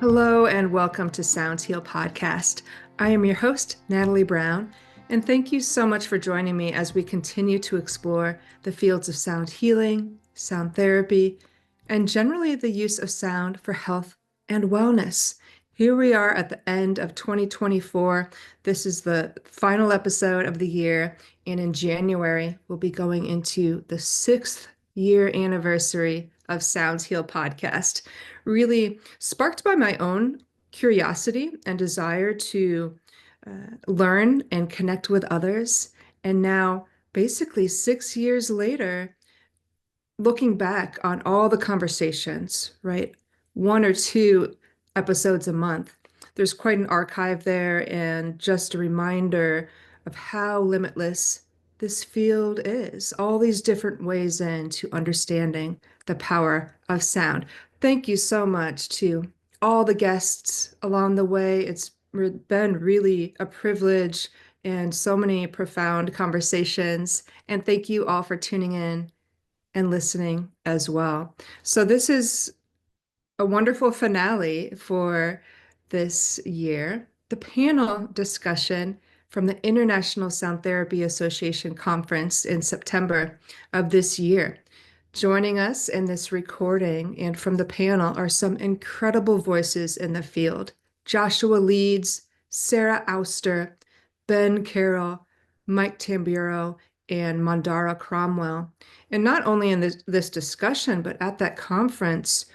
Hello and welcome to Sounds Heal Podcast. I am your host, Natalie Brown, and thank you so much for joining me as we continue to explore the fields of sound healing, sound therapy, and generally the use of sound for health and wellness. Here we are at the end of 2024. This is the final episode of the year, and in January, we'll be going into the 6th year anniversary of Sounds Heal Podcast, really sparked by my own curiosity and desire to learn and connect with others. And now, basically 6 years later, looking back on all the conversations, right? One or two episodes a month. There's quite an archive there, and just a reminder of how limitless this field is. All these different ways into understanding the power of sound. Thank you so much to all the guests along the way. It's been really a privilege and so many profound conversations. And thank you all for tuning in and listening as well. So this is a wonderful finale for this year. The panel discussion from the International Sound Therapy Association conference in September of this year. Joining us in this recording and from the panel are some incredible voices in the field. Joshua Leeds, Sara Auster, Ben Carroll, Mike Tamburo, and Mandara Cromwell. And not only in this discussion, but at that conference,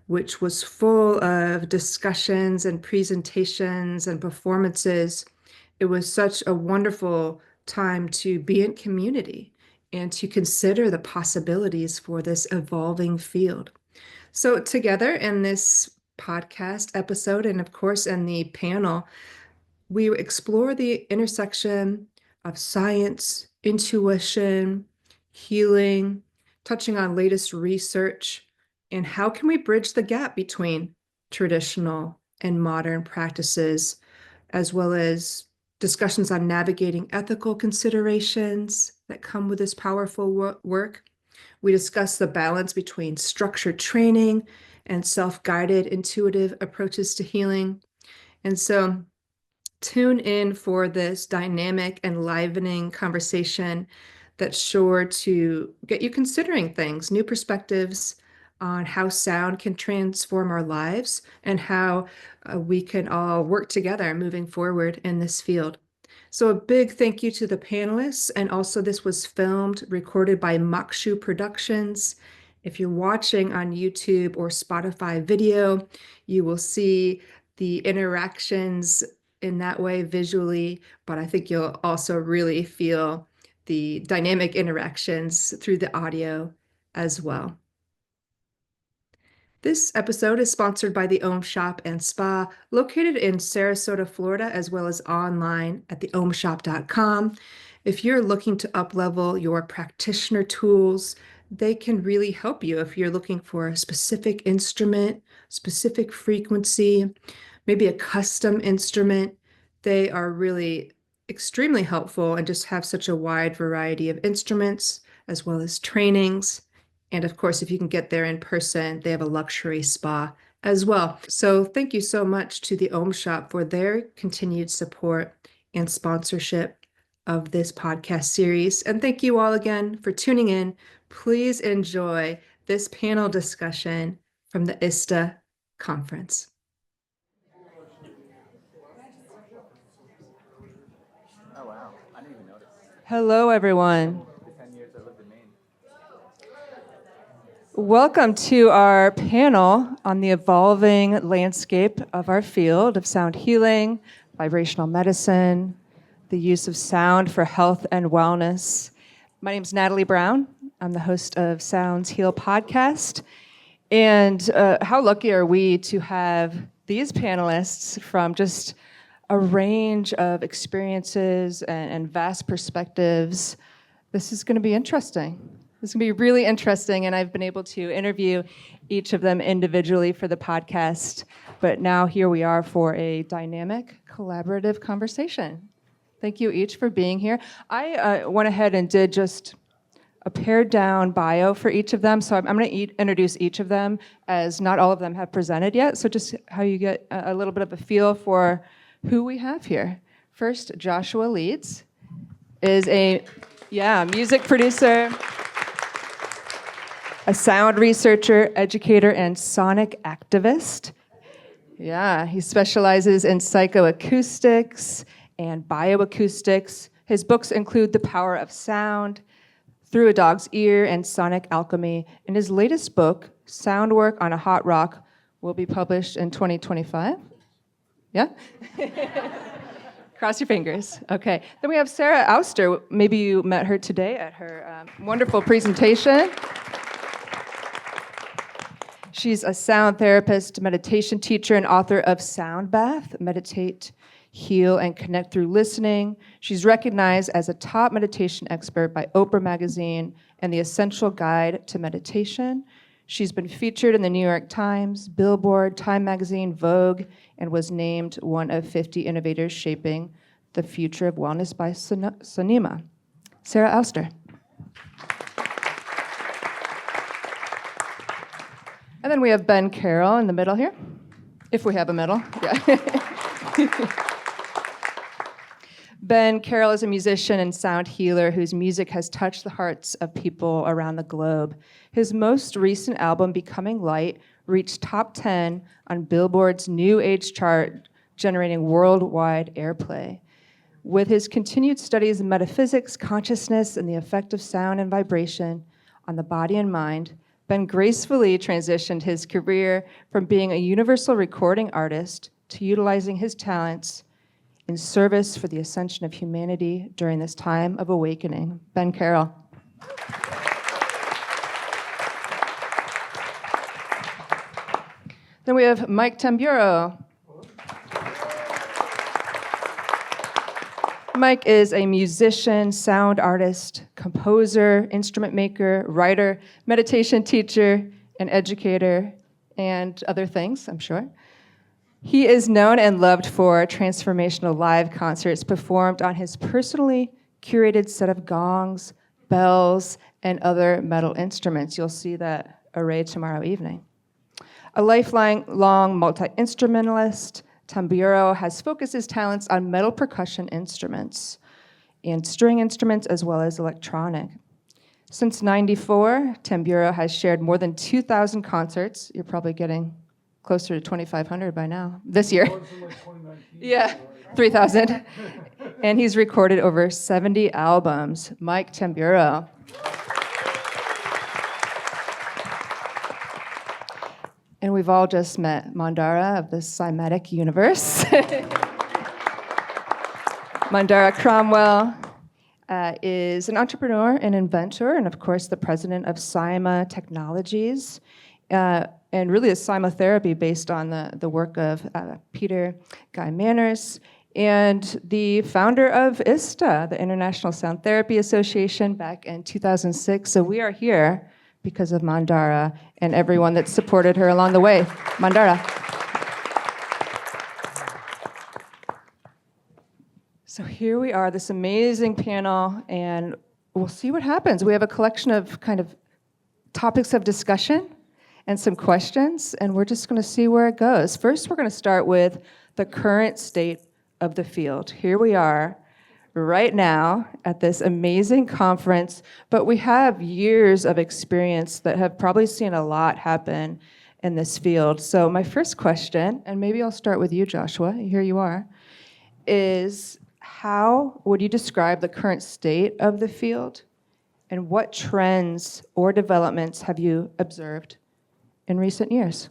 which was full of discussions and presentations and performances. It was such a wonderful time to be in community and to consider the possibilities for this evolving field. So together in this podcast episode, and of course in the panel, we explore the intersection of science, intuition, healing, touching on latest research, and how can we bridge the gap between traditional and modern practices, as well as discussions on navigating ethical considerations that come with this powerful work. We discuss the balance between structured training and self-guided intuitive approaches to healing. And so tune in for this dynamic, enlivening conversation that's sure to get you considering things, new perspectives on how sound can transform our lives and how we can all work together moving forward in this field. So a big thank you to the panelists. And also this was filmed, recorded by Makshu Productions. If you're watching on YouTube or Spotify video, you will see the interactions in that way visually, but I think you'll also really feel the dynamic interactions through the audio as well. This episode is sponsored by the Om Shop and Spa, located in Sarasota, Florida, as well as online at theomshop.com. If you're looking to up-level your practitioner tools, they can really help you if you're looking for a specific instrument, specific frequency, maybe a custom instrument. They are really extremely helpful and just have such a wide variety of instruments as well as trainings. And of course, if you can get there in person, they have a luxury spa as well. So thank you so much to the Om Shop for their continued support and sponsorship of this podcast series. And thank you all again for tuning in. Please enjoy this panel discussion from the ISTA conference. Oh, wow. I didn't even notice. Hello, everyone. The 10 years I lived in Maine. Welcome to our panel on the evolving landscape of our field of sound healing, vibrational medicine, the use of sound for health and wellness. My name is Natalie Brown. I'm the host of Sounds Heal Podcast. And how lucky are we to have these panelists from just a range of experiences and vast perspectives. This is going to be interesting. This is going to be really interesting, and I've been able to interview each of them individually for the podcast, but now here we are for a dynamic, collaborative conversation. Thank you each for being here. I went ahead and did just a pared down bio for each of them. So I'm going to introduce each of them, as not all of them have presented yet. So just how you get a little bit of a feel for who we have here. First, Joshua Leeds is a music producer, a sound researcher, educator, and sonic activist. Yeah, he specializes in psychoacoustics and bioacoustics. His books include The Power of Sound, Through a Dog's Ear, and Sonic Alchemy. And his latest book, Sound Work on a Hot Rock, will be published in 2025. Yeah? Cross your fingers. Okay. Then we have Sara Auster. Maybe you met her today at her wonderful presentation. She's a sound therapist, meditation teacher, and author of Sound Bath, Meditate, Heal, and Connect Through Listening. She's recognized as a top meditation expert by Oprah Magazine and the Essential Guide to Meditation. She's been featured in the New York Times, Billboard, Time Magazine, Vogue, and was named one of 50 innovators shaping the future of wellness by Sonema. Sara Auster. And then we have Ben Carroll in the middle here, if we have a middle. Yeah. Ben Carroll is a musician and sound healer whose music has touched the hearts of people around the globe. His most recent album, Becoming Light, reached top 10 on Billboard's New Age chart, generating worldwide airplay. With his continued studies in metaphysics, consciousness, and the effect of sound and vibration on the body and mind, Ben gracefully transitioned his career from being a universal recording artist to utilizing his talents in service for the ascension of humanity during this time of awakening. Ben Carroll. Then we have Mike Tamburo. Mike is a musician, sound artist, composer, instrument maker, writer, meditation teacher, and educator, and other things, I'm sure. He is known and loved for transformational live concerts performed on his personally curated set of gongs, bells, and other metal instruments. You'll see that array tomorrow evening. A lifelong multi-instrumentalist, Tamburo has focused his talents on metal percussion instruments and string instruments as well as electronic. Since '94, Tamburo has shared more than 2,000 concerts. You're probably getting closer to 2,500 by now, this year. Yeah, 3,000. And he's recorded over 70 albums. Mike Tamburo. And we've all just met Mandara of the Cymatic universe. Mandara Cromwell is an entrepreneur and inventor, and of course the president of Cyma Technologies, and really a cymotherapy based on the work of Peter Guy Manners, and the founder of ISTA, the International Sound Therapy Association, back in 2006. So we are here because of Mandara and everyone that supported her along the way. Mandara. So here we are, this amazing panel, and we'll see what happens. We have a collection of kind of topics of discussion and some questions, and we're just going to see where it goes. First, we're going to start with the current state of the field. Here we are right now at this amazing conference, but we have years of experience that have probably seen a lot happen in this field. So my first question, and maybe I'll start with you, Joshua, here you are, is how would you describe the current state of the field, and what trends or developments have you observed in recent years?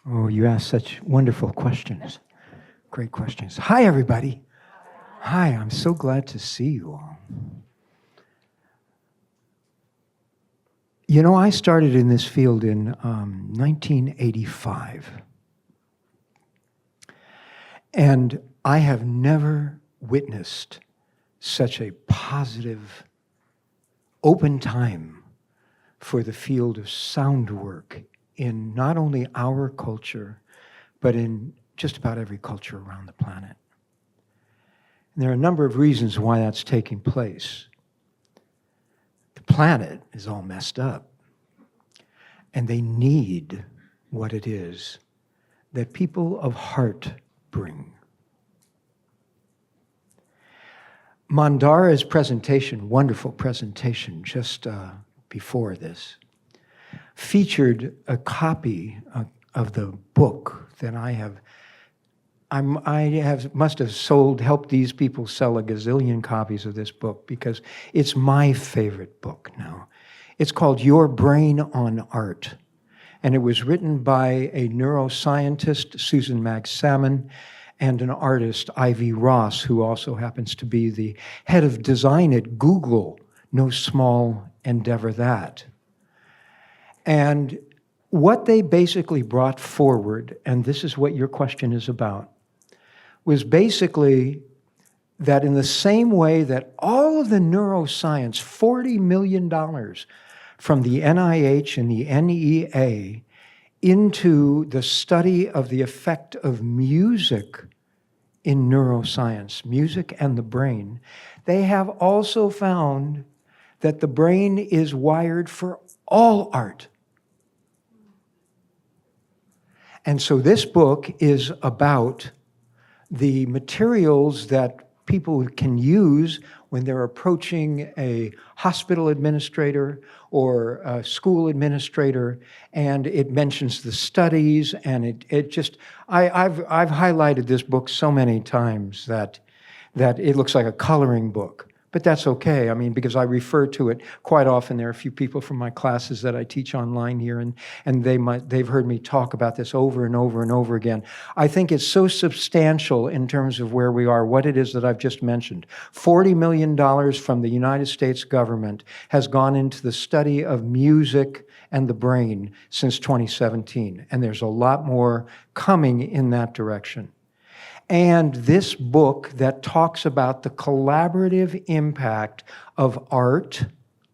Oh, you asked such wonderful questions. Great questions. Hi, everybody. Hi, I'm so glad to see you all. You know, I started in this field in 1985. And I have never witnessed such a positive, open time for the field of sound work in not only our culture, but in just about every culture around the planet. And there are a number of reasons why that's taking place. planet is all messed up. And they need what it is that people of heart bring. Mandara's presentation, wonderful presentation just before this, featured a copy of the book that must have helped these people sell a gazillion copies of this book because it's my favorite book now. It's called Your Brain on Art. And it was written by a neuroscientist, Susan Mag-Salmon, and an artist, Ivy Ross, who also happens to be the head of design at Google. No small endeavor that. And what they basically brought forward, and this is what your question is about, was basically that in the same way that all of the neuroscience, $40 million from the NIH and the NEA into the study of the effect of music in neuroscience, music and the brain, they have also found that the brain is wired for all art. And so this book is about the materials that people can use when they're approaching a hospital administrator or a school administrator, and it mentions the studies, and it just, I've highlighted this book so many times that it looks like a coloring book. But that's okay, I mean, because I refer to it quite often. There are a few people from my classes that I teach online here, and they've heard me talk about this over and over and over again. I think it's so substantial in terms of where we are, what it is that I've just mentioned. $40 million from the United States government has gone into the study of music and the brain since 2017, and there's a lot more coming in that direction. And this book that talks about the collaborative impact of art,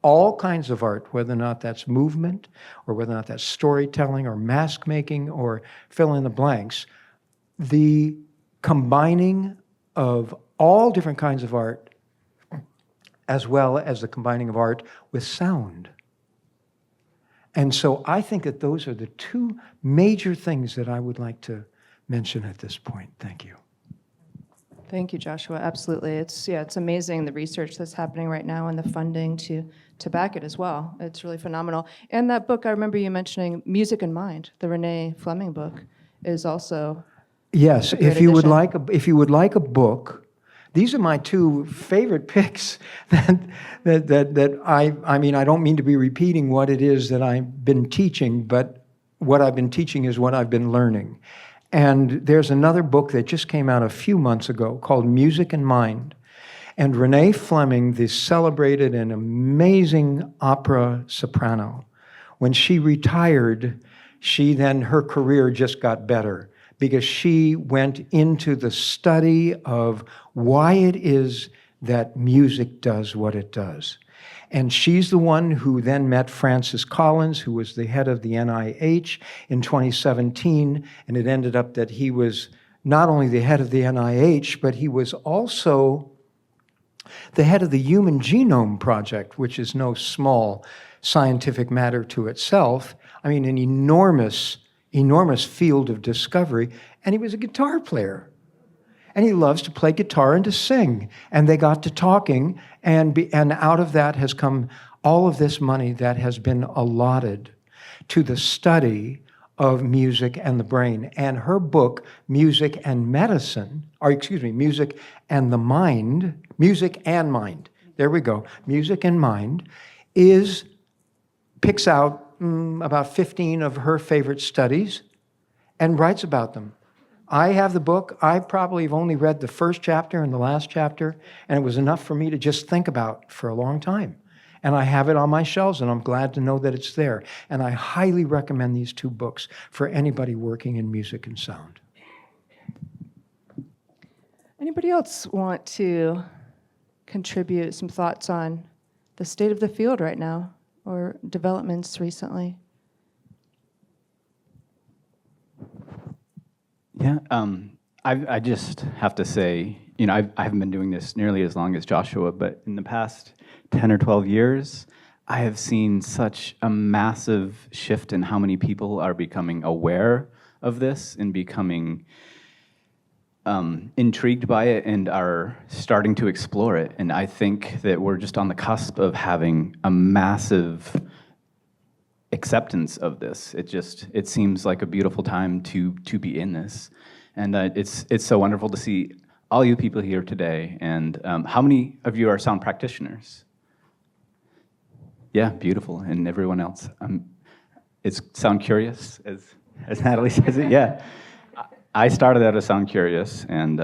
all kinds of art, whether or not that's movement, or whether or not that's storytelling, or mask making, or fill in the blanks, the combining of all different kinds of art, as well as the combining of art with sound. And so I think that those are the two major things that I would like to mention at this point. Thank you. Thank you, Joshua. Absolutely. It's amazing the research that's happening right now and the funding to back it as well. It's really phenomenal. And that book, I remember you mentioning Music in Mind, the Renee Fleming book, is also yes. a great If you would addition. if you would like a book, these are my two favorite picks. that I mean, I don't mean to be repeating what it is that I've been teaching, but what I've been teaching is what I've been learning. And there's another book that just came out a few months ago called Music in Mind. And Renee Fleming, the celebrated and amazing opera soprano, when she retired, her career just got better because she went into the study of why it is that music does what it does. And she's the one who then met Francis Collins, who was the head of the NIH in 2017. And it ended up that he was not only the head of the NIH, but he was also the head of the Human Genome Project, which is no small scientific matter to itself. I mean, an enormous, enormous field of discovery. And he was a guitar player. And he loves to play guitar and to sing. And they got to talking, and out of that has come all of this money that has been allotted to the study of music and the brain. And her book, Music and Medicine, Music and the Mind, Music and Mind, there we go, Music and Mind, picks out about 15 of her favorite studies and writes about them. I have the book. I probably have only read the first chapter and the last chapter, and it was enough for me to just think about for a long time. And I have it on my shelves, and I'm glad to know that it's there. And I highly recommend these two books for anybody working in music and sound. Anybody else want to contribute some thoughts on the state of the field right now or developments recently? Yeah, I just have to say, I haven't been doing this nearly as long as Joshua, but in the past 10 or 12 years, I have seen such a massive shift in how many people are becoming aware of this and becoming intrigued by it and are starting to explore it. And I think that we're just on the cusp of having a massive acceptance of this. It seems like a beautiful time to be in this. And it's so wonderful to see all you people here today. And how many of you are sound practitioners? Yeah, beautiful. And everyone else. It's sound curious, as Natalie says it. Yeah. I started out as sound curious and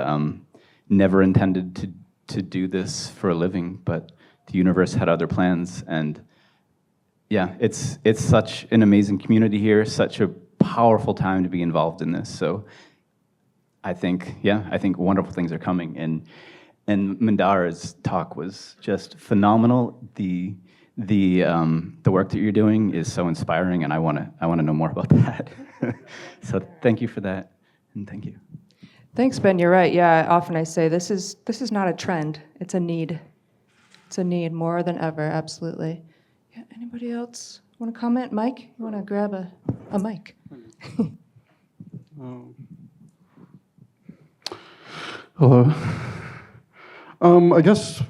never intended to do this for a living, but the universe had other plans. And yeah, it's such an amazing community here, such a powerful time to be involved in this. So I think wonderful things are coming. And Mandara's talk was just phenomenal. The work that you're doing is so inspiring, and I want to know more about that. So thank you for that, and thank you. Thanks, Ben. You're right. Yeah, often I say this is not a trend. It's a need. It's a need more than ever. Absolutely. Yeah. Anybody else want to comment? Mike, you want to grab a mic? Hello. I guess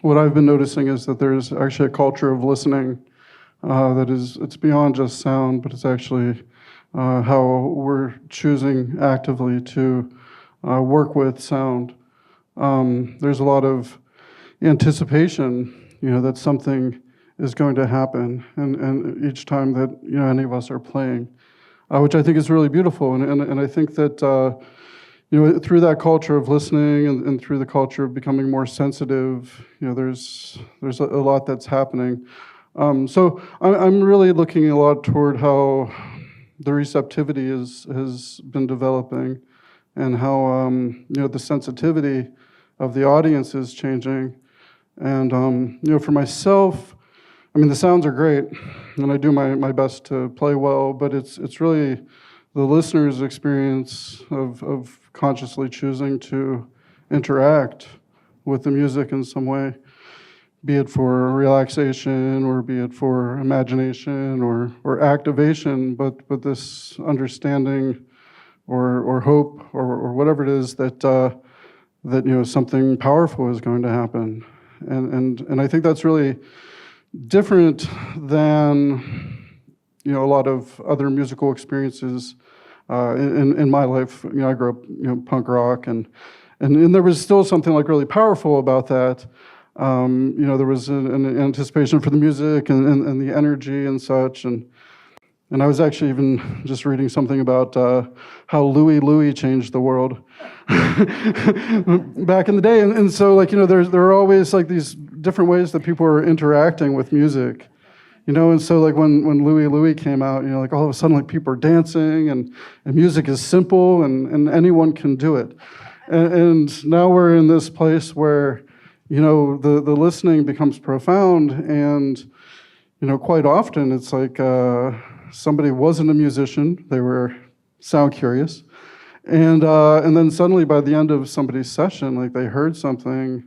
what I've been noticing is that there's actually a culture of listening it's beyond just sound, but it's actually how we're choosing actively to work with sound. There's a lot of anticipation, that something is going to happen, and each time that any of us are playing, which I think is really beautiful, and I think that through that culture of listening and through the culture of becoming more sensitive, there's a lot that's happening. So I'm really looking a lot toward how the receptivity has been developing, and how the sensitivity of the audience is changing. And for myself, the sounds are great, and I do my best to play well, but it's really the listener's experience of consciously choosing to interact with the music in some way, be it for relaxation or be it for imagination or activation, but this understanding or hope or whatever it is that something powerful is going to happen. And I think that's really different than a lot of other musical experiences in my life. I grew up punk rock, and there was still something like really powerful about that. There was an anticipation for the music and the energy and such, and I was actually even just reading something about how Louie changed the world back in the day, and so there are always these different ways that people are interacting with music. And so when Louie came out, all of a sudden people are dancing and music is simple and anyone can do it. And now we're in this place where, the listening becomes profound, and, quite often it's like somebody wasn't a musician, they were sound curious. And then suddenly by the end of somebody's session, they heard something,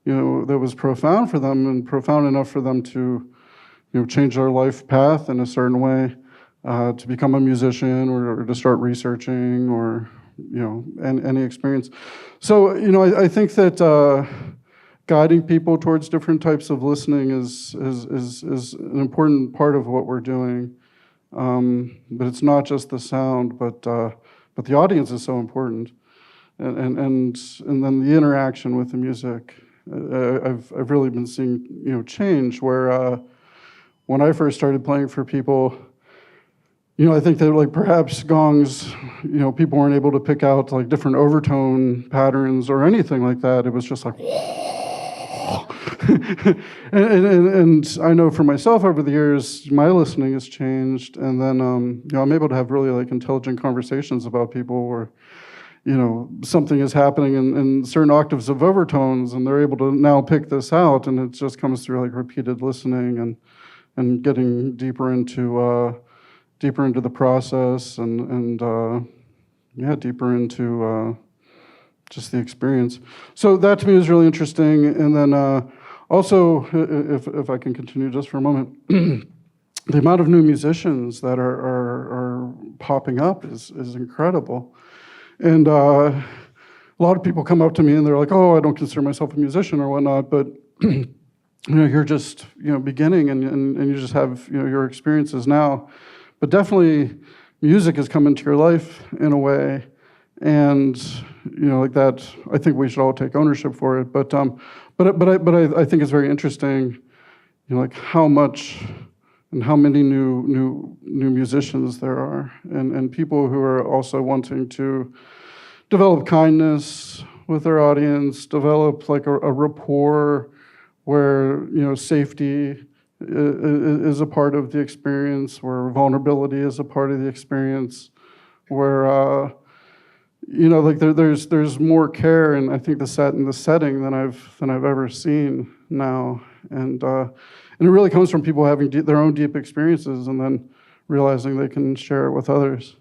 that was profound for them and profound enough for them to change their life path in a certain way, to become a musician or to start researching or, any experience. So, I think that guiding people towards different types of listening is an important part of what we're doing. But it's not just the sound, but the audience is so important, and then the interaction with the music. I've really been seeing change where. When I first started playing for people, I think that perhaps gongs, people weren't able to pick out different overtone patterns or anything like that. It was just and I know for myself over the years, my listening has changed, and then I'm able to have really intelligent conversations about people where something is happening in certain octaves of overtones, and they're able to now pick this out, and it just comes through repeated listening and getting deeper into the process and deeper into just the experience. So that to me was really interesting. And then Also, if I can continue just for a moment, the amount of new musicians that are popping up is incredible. And a lot of people come up to me and they're like, oh, I don't consider myself a musician or whatnot, but you're just beginning and you just have your experiences now. But definitely music has come into your life in a way, and like that, I think we should all take ownership for it. But I think it's very interesting, like how much and how many new musicians there are, and people who are also wanting to develop kindness with their audience, develop like a rapport where safety is a part of the experience, where vulnerability is a part of the experience, where like there's more care, and I think the setting than I've ever seen now, and it really comes from people having their own deep experiences and then realizing they can share it with others.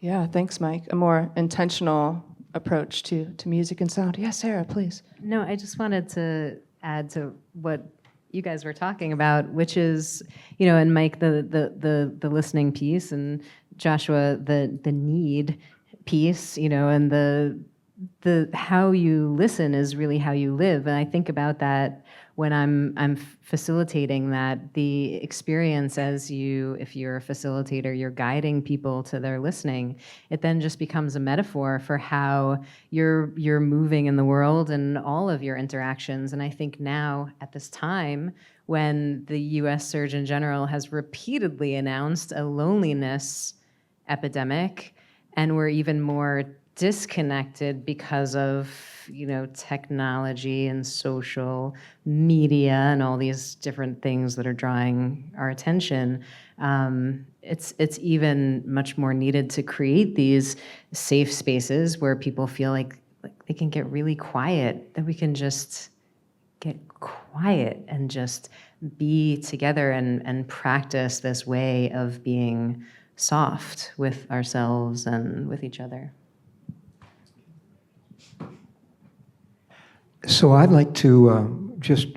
Yeah, thanks, Mike. A more intentional approach to music and sound. Yes, Sarah, please. No, I just wanted to add to what you guys were talking about, which is, and Mike, the listening piece, and Joshua, the need piece, and the how you listen is really how you live. And I think about that when I'm facilitating that, the experience if you're a facilitator, you're guiding people to their listening, it then just becomes a metaphor for how you're moving in the world and all of your interactions. And I think now, at this time, when the US Surgeon General has repeatedly announced a loneliness epidemic, and we're even more disconnected because of technology and social media and all these different things that are drawing our attention, it's even much more needed to create these safe spaces where people feel like they can get really quiet, that we can just get quiet and just be together and practice this way of being soft with ourselves and with each other. So I'd like to just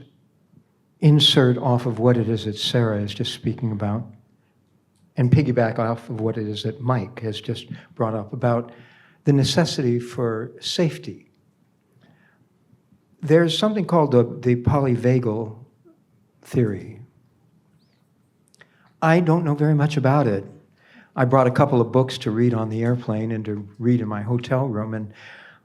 insert off of what it is that Sarah is just speaking about and piggyback off of what it is that Mike has just brought up about the necessity for safety. There's something called the polyvagal theory. I don't know very much about it. I brought a couple of books to read on the airplane and to read in my hotel room, and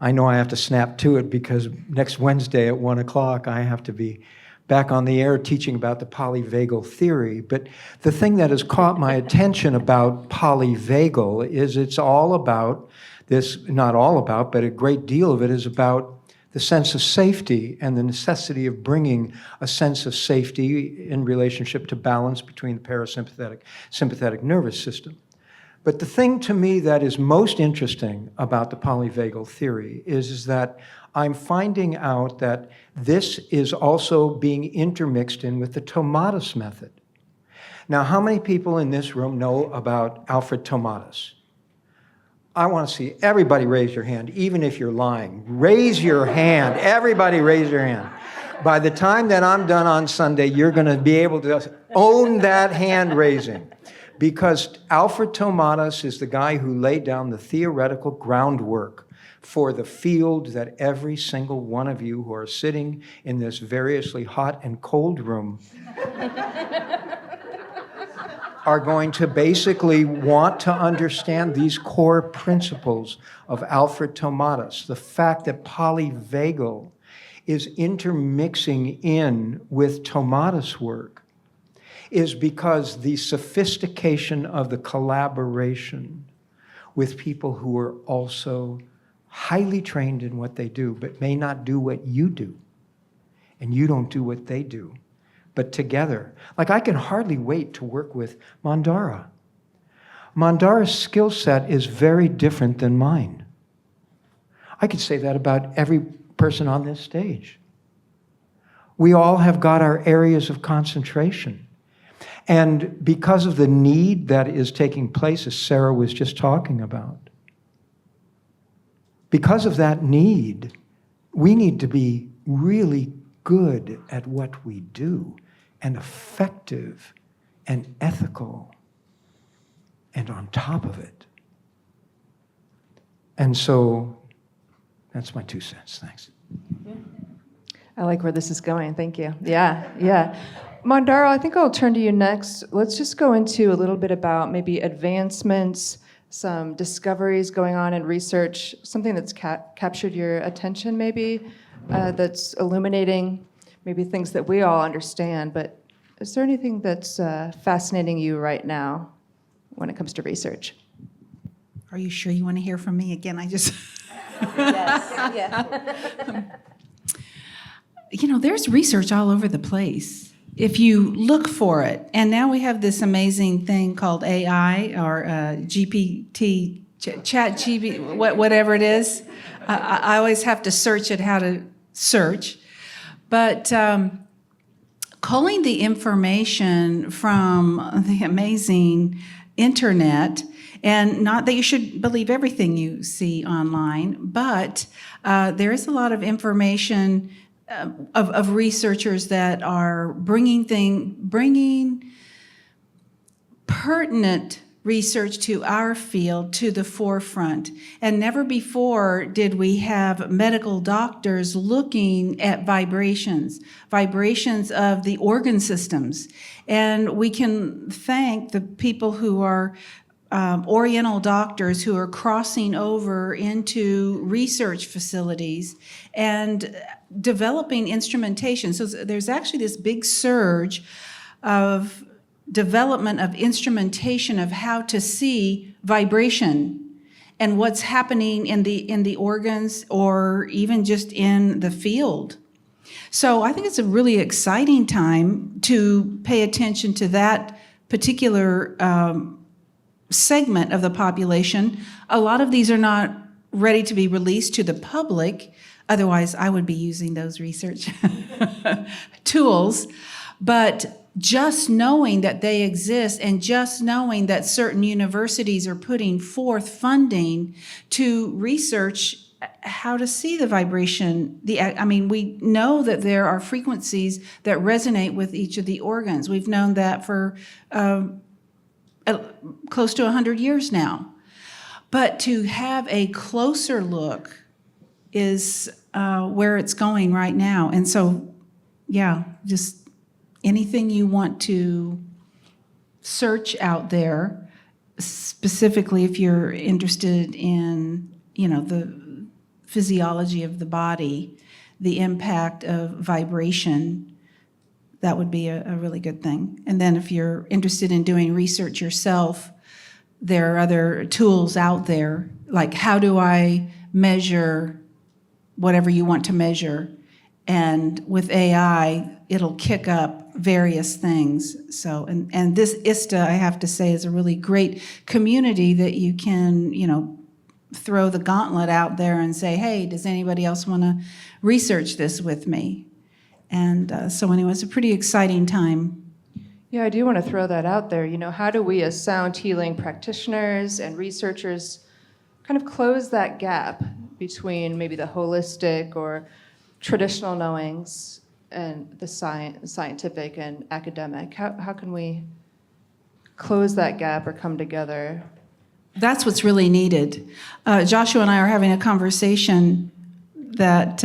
I know I have to snap to it because next Wednesday at 1 o'clock I have to be back on the air teaching about the polyvagal theory. But the thing that has caught my attention about polyvagal is it's all about this, not all about, but a great deal of it is about the sense of safety and the necessity of bringing a sense of safety in relationship to balance between the parasympathetic, sympathetic nervous system. But the thing to me that is most interesting about the polyvagal theory is that I'm finding out that this is also being intermixed in with the Tomatis method. Now, how many people in this room know about Alfred Tomatis? I want to see everybody raise your hand, even if you're lying. Raise your hand. Everybody raise your hand. By the time that I'm done on Sunday, you're going to be able to own that hand raising. Because Alfred Tomatis is the guy who laid down the theoretical groundwork for the field that every single one of you who are sitting in this variously hot and cold room are going to basically want to understand these core principles of Alfred Tomatis. The fact that polyvagal is intermixing in with Tomatis work is because the sophistication of the collaboration with people who are also highly trained in what they do, but may not do what you do, and you don't do what they do, but together. Like, I can hardly wait to work with Mandara. Mandara's skill set is very different than mine. I could say that about every person on this stage. We all have got our areas of concentration. And because of the need that is taking place, as Sarah was just talking about, because of that need, we need to be really good at what we do and effective and ethical and on top of it. And so that's my 2 cents. Thanks. I like where this is going. Thank you. Yeah. Mandara, I think I'll turn to you next. Let's just go into a little bit about maybe advancements, some discoveries going on in research, something that's captured your attention maybe, that's illuminating maybe things that we all understand. But is there anything that's fascinating you right now when it comes to research? Are you sure you want to hear from me again? I just... Yes, yeah. There's research all over the place if you look for it. And now we have this amazing thing called AI or GPT, chat GPT, whatever it is. I always have to search it, how to search. But culling the information from the amazing internet, and not that you should believe everything you see online, but there is a lot of information of researchers that are bringing pertinent research to our field to the forefront. And never before did we have medical doctors looking at vibrations of the organ systems. And we can thank the people who are Oriental doctors who are crossing over into research facilities and developing instrumentation. So there's actually this big surge of development of instrumentation of how to see vibration and what's happening in the organs or even just in the field. So I think it's a really exciting time to pay attention to that particular segment of the population. A lot of these are not ready to be released to the public. Otherwise, I would be using those research tools. But just knowing that they exist and just knowing that certain universities are putting forth funding to research how to see the vibration. We know that there are frequencies that resonate with each of the organs. We've known that for close to 100 years now. But to have a closer look is where it's going right now. And so, just anything you want to search out there, specifically if you're interested in, the physiology of the body, the impact of vibration, that would be a really good thing. And then if you're interested in doing research yourself, there are other tools out there, like how do I measure whatever you want to measure? And with AI, it'll kick up various things. So, and this ISTA, I have to say, is a really great community that you can, throw the gauntlet out there and say, hey, does anybody else want to research this with me? And so anyway, it's a pretty exciting time. Yeah, I do want to throw that out there. How do we as sound healing practitioners and researchers kind of close that gap between maybe the holistic or traditional knowings and the scientific and academic? How can we close that gap or come together? That's what's really needed. Joshua and I are having a conversation that,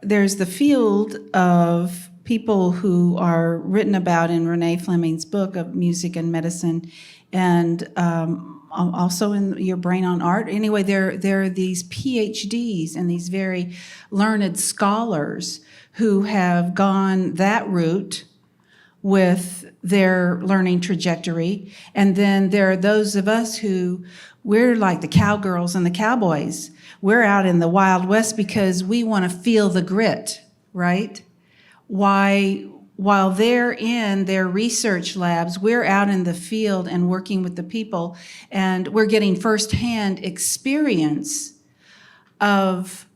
there's the field of people who are written about in Renee Fleming's book of music and medicine, and also in Your Brain on Art. Anyway, there are these PhDs and these very learned scholars who have gone that route with their learning trajectory. And then there are those of us who, we're like the cowgirls and the cowboys. We're out in the Wild West because we want to feel the grit, right? While they're in their research labs, we're out in the field and working with the people, and we're getting firsthand experience of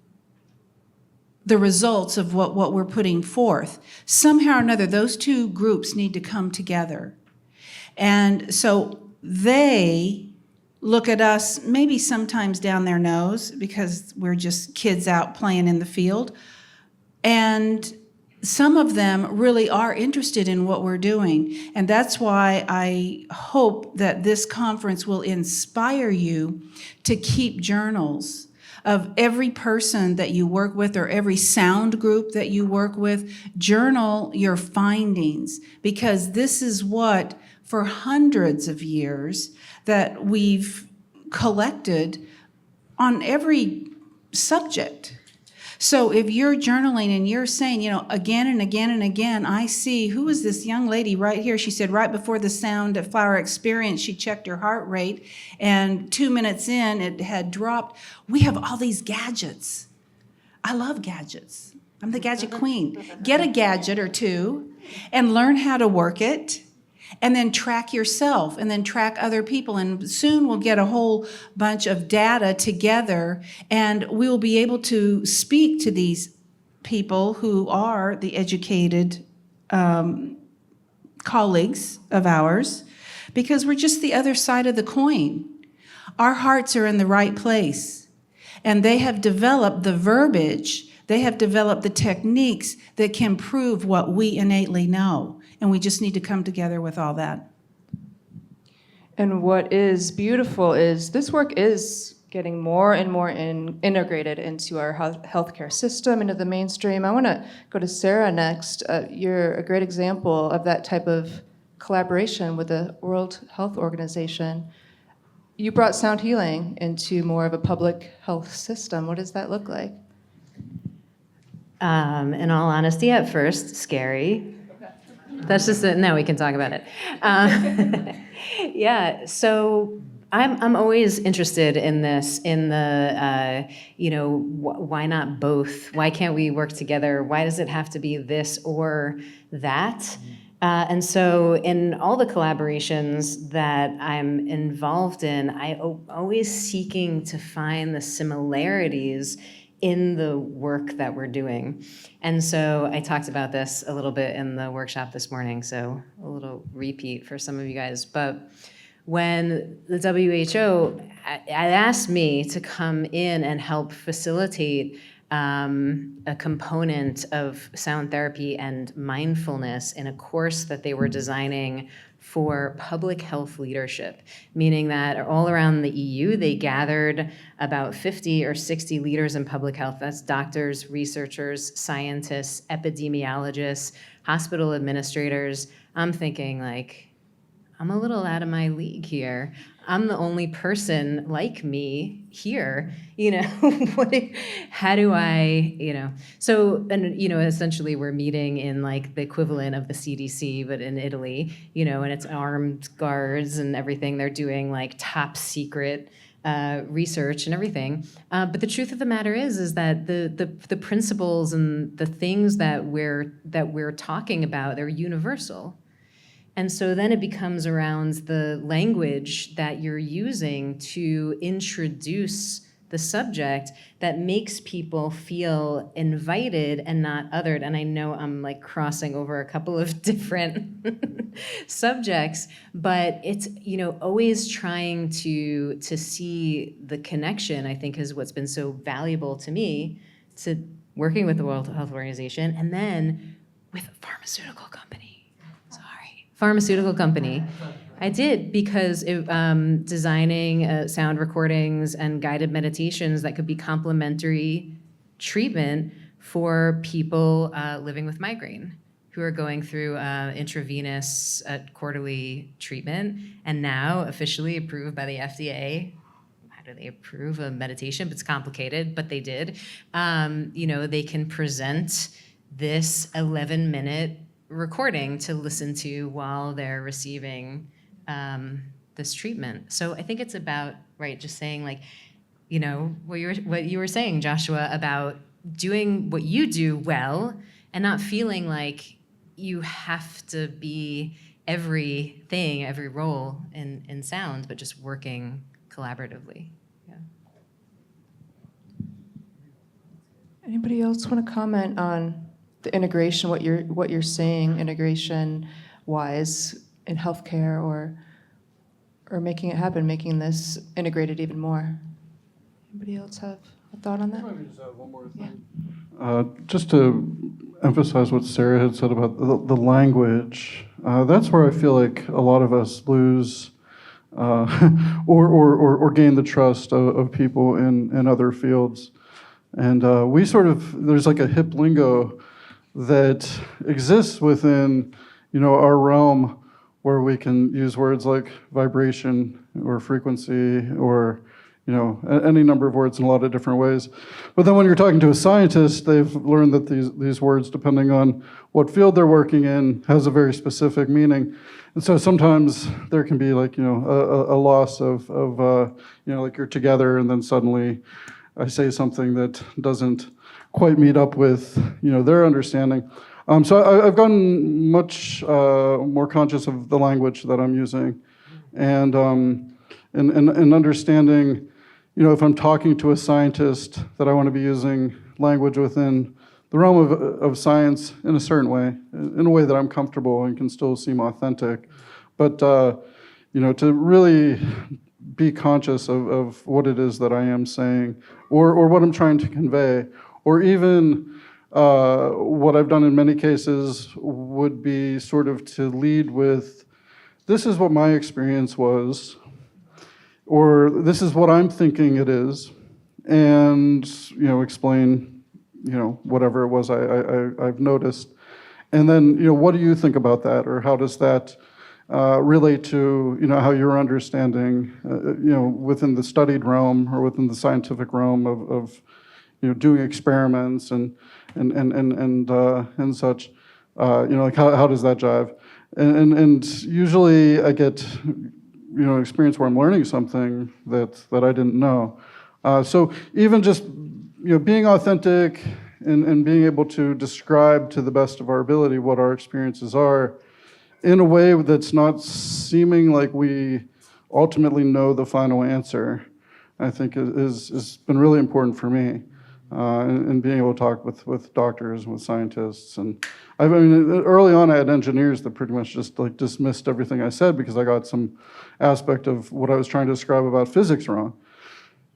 the results of what we're putting forth. Somehow or another, those two groups need to come together. And so they look at us maybe sometimes down their nose because we're just kids out playing in the field. And some of them really are interested in what we're doing. And that's why I hope that this conference will inspire you to keep journals of every person that you work with or every sound group that you work with. Journal your findings, because this is what, for hundreds of years, that we've collected on every subject. So if you're journaling and you're saying, you know, again and again and again, I see, who is this young lady right here? She said right before the sound of flower experience, she checked her heart rate, and 2 minutes in, it had dropped. We have all these gadgets. I love gadgets. I'm the gadget queen. Get a gadget or two and learn how to work it. And then track yourself, and then track other people. And soon we'll get a whole bunch of data together, and we will be able to speak to these people who are the educated colleagues of ours, because we're just the other side of the coin. Our hearts are in the right place, and they have developed the verbiage, they have developed the techniques that can prove what we innately know. And we just need to come together with all that. And what is beautiful is this work is getting more and more integrated into our healthcare system, into the mainstream. I want to go to Sara next. You're a great example of that type of collaboration with the World Health Organization. You brought sound healing into more of a public health system. What does that look like? In all honesty, at first, scary. That's just it. Now we can talk about it. Yeah. So I'm always interested in this. In the why not both? Why can't we work together? Why does it have to be this or that? And so in all the collaborations that I'm involved in, I'm always seeking to find the similarities in the work that we're doing. And so I talked about this a little bit in the workshop this morning, so a little repeat for some of you guys. But when the WHO asked me to come in and help facilitate a component of sound therapy and mindfulness in a course that they were designing for public health leadership, meaning that all around the EU, they gathered about 50 or 60 leaders in public health. That's doctors, researchers, scientists, epidemiologists, hospital administrators. I'm thinking, like, I'm a little out of my league here. I'm the only person like me here, how do I, So, and, essentially we're meeting in like the equivalent of the CDC, but in Italy, and it's armed guards and everything. They're doing like top secret research and everything. But the truth of the matter is that the principles and the things that we're talking about, they're universal. And so then it becomes around the language that you're using to introduce the subject that makes people feel invited and not othered. And I know I'm like crossing over a couple of different subjects, but it's, always trying to see the connection, I think, is what's been so valuable to me, to working with the World Health Organization and then with a pharmaceutical company. I did, because designing sound recordings and guided meditations that could be complementary treatment for people living with migraine who are going through intravenous quarterly treatment, and now officially approved by the FDA. How do they approve a meditation? It's complicated, but they did. They can present this 11-minute recording to listen to while they're receiving this treatment. So I think it's about, right, just saying like, what you were saying, Joshua, about doing what you do well and not feeling like you have to be everything, every role in sound, but just working collaboratively. Yeah. Anybody else want to comment on the integration, what you're saying integration-wise in healthcare, or making it happen, making this integrated even more? Anybody else have a thought on that? Maybe just add one more thing. Just to emphasize what Sarah had said about the language, that's where I feel like a lot of us lose or gain the trust of people in other fields. And there's like a hip lingo that exists within, our realm, where we can use words like vibration or frequency or any number of words in a lot of different ways. But then when you're talking to a scientist, they've learned that these words, depending on what field they're working in, has a very specific meaning. And so sometimes there can be like, a loss of like you're together and then suddenly I say something that doesn't quite meet up with, their understanding. So I've gotten much more conscious of the language that I'm using and understanding, if I'm talking to a scientist, that I want to be using language within the realm of science in a certain way, in a way that I'm comfortable and can still seem authentic. But, to really be conscious of what it is that I am saying or what I'm trying to convey, or even what I've done in many cases would be sort of to lead with, this is what my experience was, or this is what I'm thinking it is, and explain whatever it was I've noticed, and then what do you think about that, or how does that relate to how you're understanding within the studied realm or within the scientific realm of doing experiments and such, like how does that jive, and usually I get experience where I'm learning something that I didn't know. So even just being authentic and being able to describe to the best of our ability what our experiences are in a way that's not seeming like we ultimately know the final answer, I think has been really important for me. And being able to talk with doctors and with scientists. And early on I had engineers that pretty much just like dismissed everything I said because I got some aspect of what I was trying to describe about physics wrong.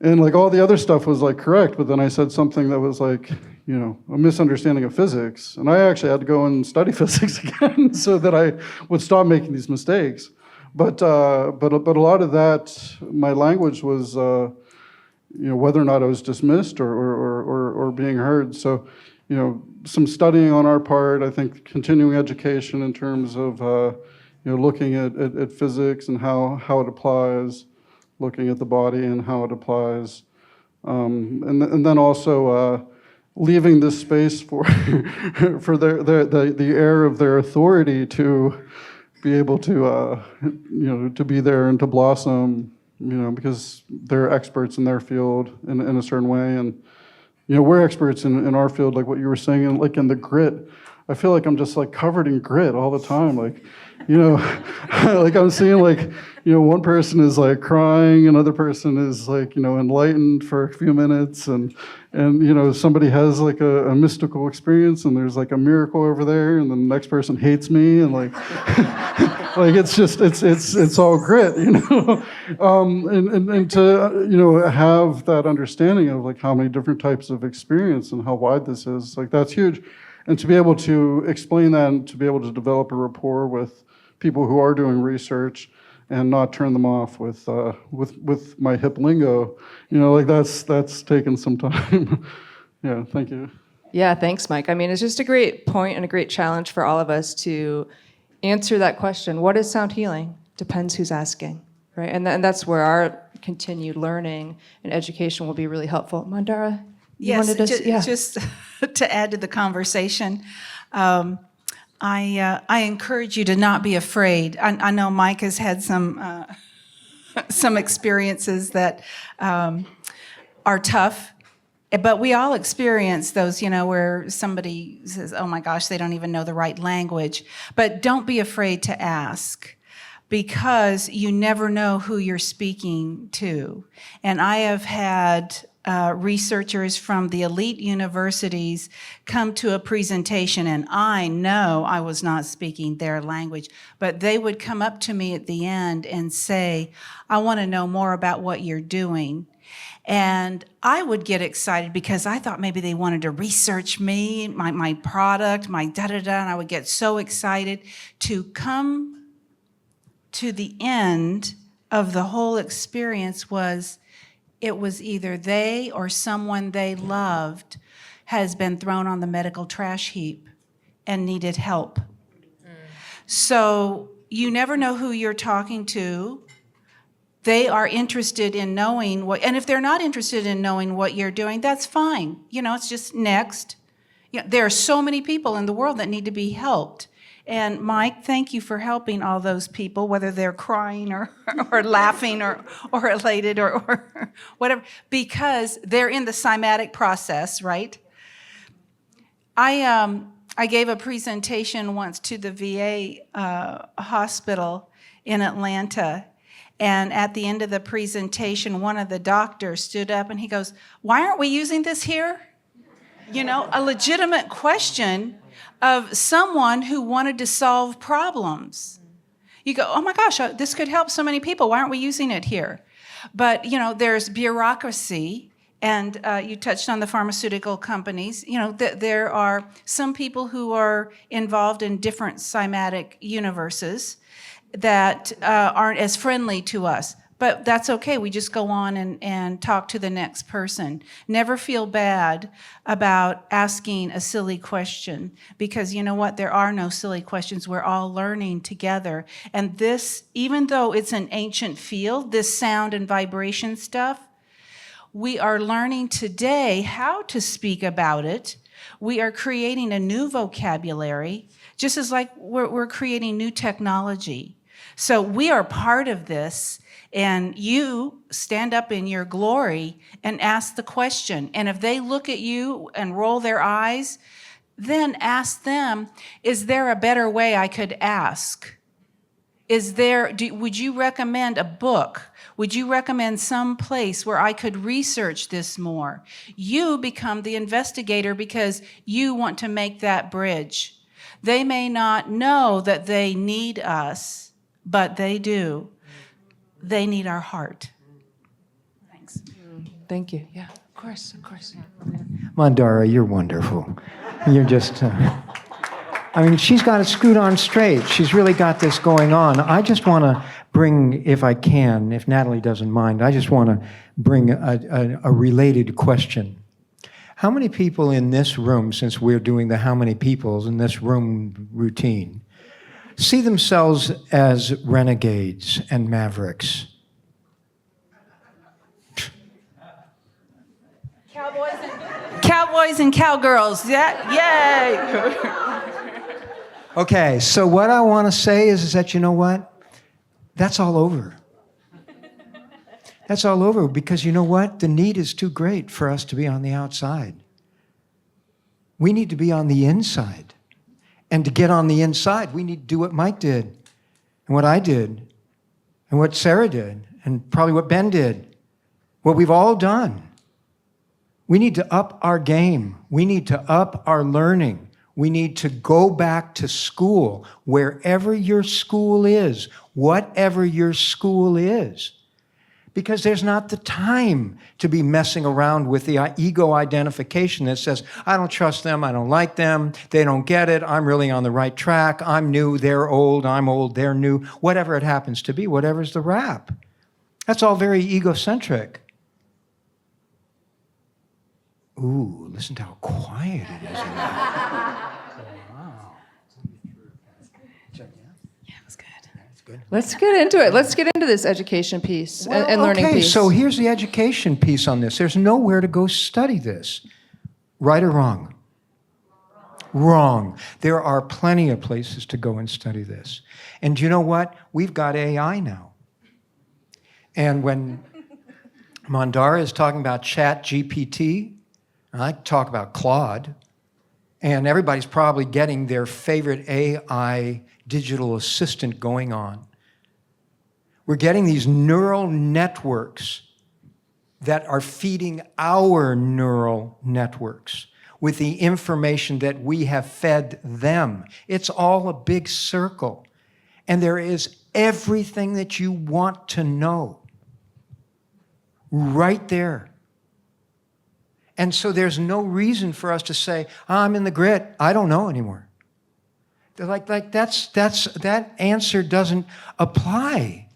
And like all the other stuff was like correct, but then I said something that was like, a misunderstanding of physics. And I actually had to go and study physics again so that I would stop making these mistakes. But a lot of that, my language was, whether or not I was dismissed or being heard. So, some studying on our part, I think continuing education in terms of, looking at physics and how it applies, looking at the body and how it applies. And then also leaving this space for the air of their authority to be able to, to be there and to blossom, because they're experts in their field in a certain way. And, we're experts in our field, like what you were saying, and like in the grit. I feel like I'm just like covered in grit all the time. Like, like I'm seeing like, one person is like crying, another person is like, enlightened for a few minutes, and somebody has like a mystical experience and there's like a miracle over there, and then the next person hates me, and like, like it's just, it's all grit, and to, have that understanding of like how many different types of experience and how wide this is, like that's huge. And to be able to explain that and to be able to develop a rapport with people who are doing research and not turn them off with my hip lingo, like that's taken some time. Yeah, thank you. Yeah, thanks, Mike. It's just a great point and a great challenge for all of us to answer that question. What is sound healing? Depends who's asking, right? And that's where our continued learning and education will be really helpful. Mandara? Yes, just to add to the conversation, I encourage you to not be afraid. I know Mike has had some experiences that are tough, but we all experience those, where somebody says, "Oh my gosh, they don't even know the right language." But don't be afraid to ask, because you never know who you're speaking to. And I have had researchers from the elite universities come to a presentation, and I know I was not speaking their language, but they would come up to me at the end and say, "I want to know more about what you're doing." And I would get excited because I thought maybe they wanted to research me, my product, my da-da-da, and I would get so excited. To come to the end of the whole experience was, it was either they or someone they loved has been thrown on the medical trash heap and needed help. So you never know who you're talking to. They are interested in knowing what, and if they're not interested in knowing what you're doing, that's fine. It's just next. There are so many people in the world that need to be helped. And Mike, thank you for helping all those people, whether they're crying or laughing or elated or whatever, because they're in the cymatic process, right? I gave a presentation once to the VA hospital in Atlanta. And at the end of the presentation, one of the doctors stood up and he goes, "Why aren't we using this here?" A legitimate question of someone who wanted to solve problems. You go, "Oh my gosh, this could help so many people. Why aren't we using it here?" But, there's bureaucracy, and you touched on the pharmaceutical companies. There are some people who are involved in different cymatic universes that aren't as friendly to us. But that's okay. We just go on and talk to the next person. Never feel bad about asking a silly question, because you know what? There are no silly questions. We're all learning together. And this, even though it's an ancient field, this sound and vibration stuff, we are learning today how to speak about it. We are creating a new vocabulary, just as like we're creating new technology. So we are part of this, and you stand up in your glory and ask the question. And if they look at you and roll their eyes, then ask them, is there a better way I could ask? Would you recommend a book? Would you recommend some place where I could research this more? You become the investigator because you want to make that bridge. They may not know that they need us, but they do. They need our heart. Thanks. Thank you. Yeah, of course. Mandara, you're wonderful. You're just, she's got it screwed on straight. She's really got this going on. I just want to bring, if I can, if Natalie doesn't mind, I just want to bring a related question. How many people in this room, since we're doing the how many peoples in this room routine, see themselves as renegades and mavericks? Cowboys and cowgirls. Yay! Okay, so what I want to say is that, you know what? That's all over. That's all over, because you know what? The need is too great for us to be on the outside. We need to be on the inside. And to get on the inside, we need to do what Mike did, and what I did, and what Sarah did, and probably what Ben did, what we've all done. We need to up our game. We need to up our learning. We need to go back to school, wherever your school is, whatever your school is. Because there's not the time to be messing around with the ego identification that says, I don't trust them, I don't like them, they don't get it, I'm really on the right track, I'm new, they're old, I'm old, they're new, whatever it happens to be, whatever's the rap. That's all very egocentric. Ooh, listen to how quiet it is in there. Wow. Let's get into it. Let's get into this education piece and learning okay, piece. So here's the education piece on this. There's nowhere to go study this. Right or wrong? Wrong. There are plenty of places to go and study this. And you know what? We've got AI now. And when Mandara is talking about Chat GPT, I talk about Claude, and everybody's probably getting their favorite AI digital assistant going on. We're getting these neural networks that are feeding our neural networks with the information that we have fed them. It's all a big circle. And there is everything that you want to know right there And so there's no reason for us to say, I'm in the grit, I don't know anymore. They're like that answer doesn't apply.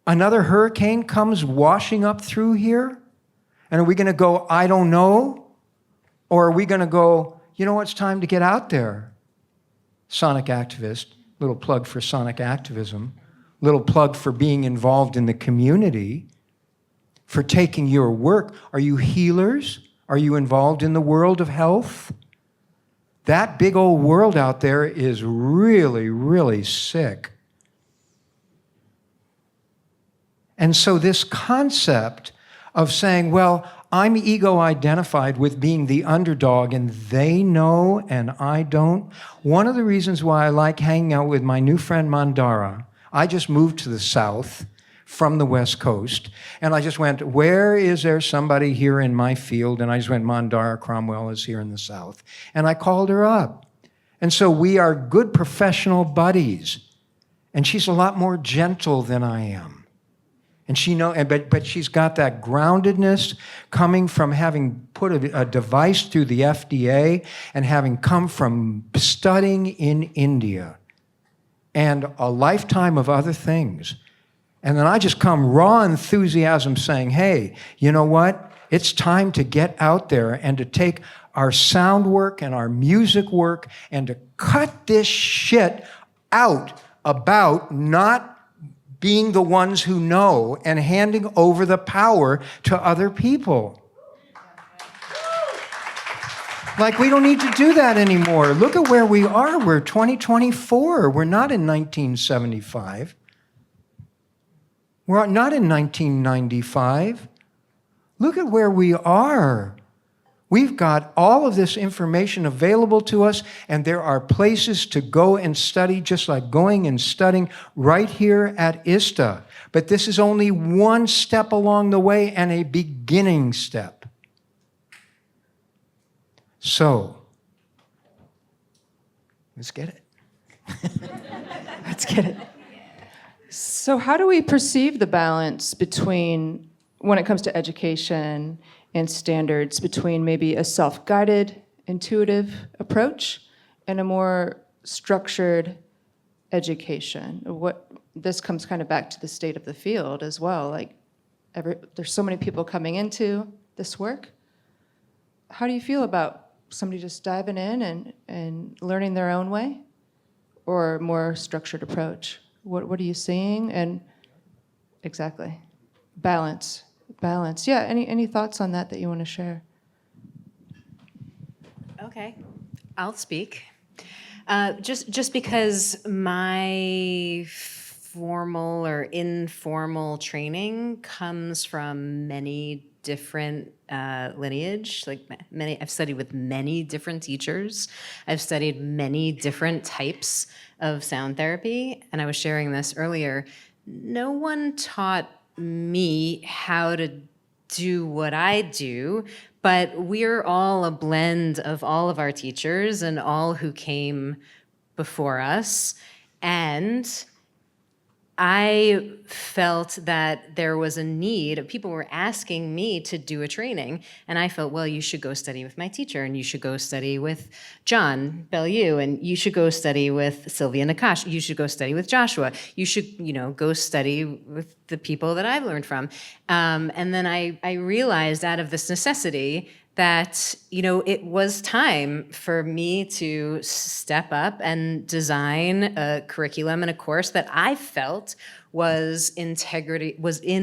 Another hurricane comes washing up through here, and are we going to go, I don't know? Or are we going to go, you know what, it's time to get out there? Sonic activist, little plug for sonic activism, little plug for being involved in the community, for taking your work. Are you healers? Are you involved in the world of health? That big old world out there is really, really sick. And so this concept of saying, well, I'm ego-identified with being the underdog and they know and I don't. One of the reasons why I like hanging out with my new friend Mandara, I just moved to the South from the West Coast, and I just went, where is there somebody here in my field? And I just went, Mandara Cromwell is here in the South. And I called her up. And so we are good professional buddies. And she's a lot more gentle than I am. And she but she's got that groundedness coming from having put a device through the FDA and having come from studying in India and a lifetime of other things. And then I just come raw enthusiasm saying, hey, you know what? It's time to get out there and to take our sound work and our music work and to cut this shit out about not being the ones who know and handing over the power to other people. Like, we don't need to do that anymore. Look at where we are. We're 2024. We're not in 1975. We're not in 1995. Look at where we are. We've got all of this information available to us, and there are places to go and study, just like going and studying right here at ISTA. But this is only one step along the way and a beginning step. So, let's get it. Let's get it. So how do we perceive the balance between, when it comes to education and standards, between maybe a self-guided, intuitive approach and a more structured education? This comes kind of back to the state of the field as well. Like, there's so many people coming into this work. How do you feel about somebody just diving in and learning their own way, or a more structured approach? What are you seeing? And exactly, balance. Yeah. Any thoughts on that you want to share? Okay, I'll speak. Just because my formal or informal training comes from many different lineage, I've studied with many different teachers. I've studied many different types of sound therapy, and I was sharing this earlier. No one taught me how to do what I do, but we're all a blend of all of our teachers and all who came before us. And I felt that there was a need. People were asking me to do a training, and I felt, well, you should go study with my teacher, and you should go study with John Bellew, and you should go study with Sylvia Nakash, you should go study with Joshua, you should, go study with the people that I've learned from. And then I realized, out of this necessity, that, it was time for me to step up and design a curriculum and a course that I felt was in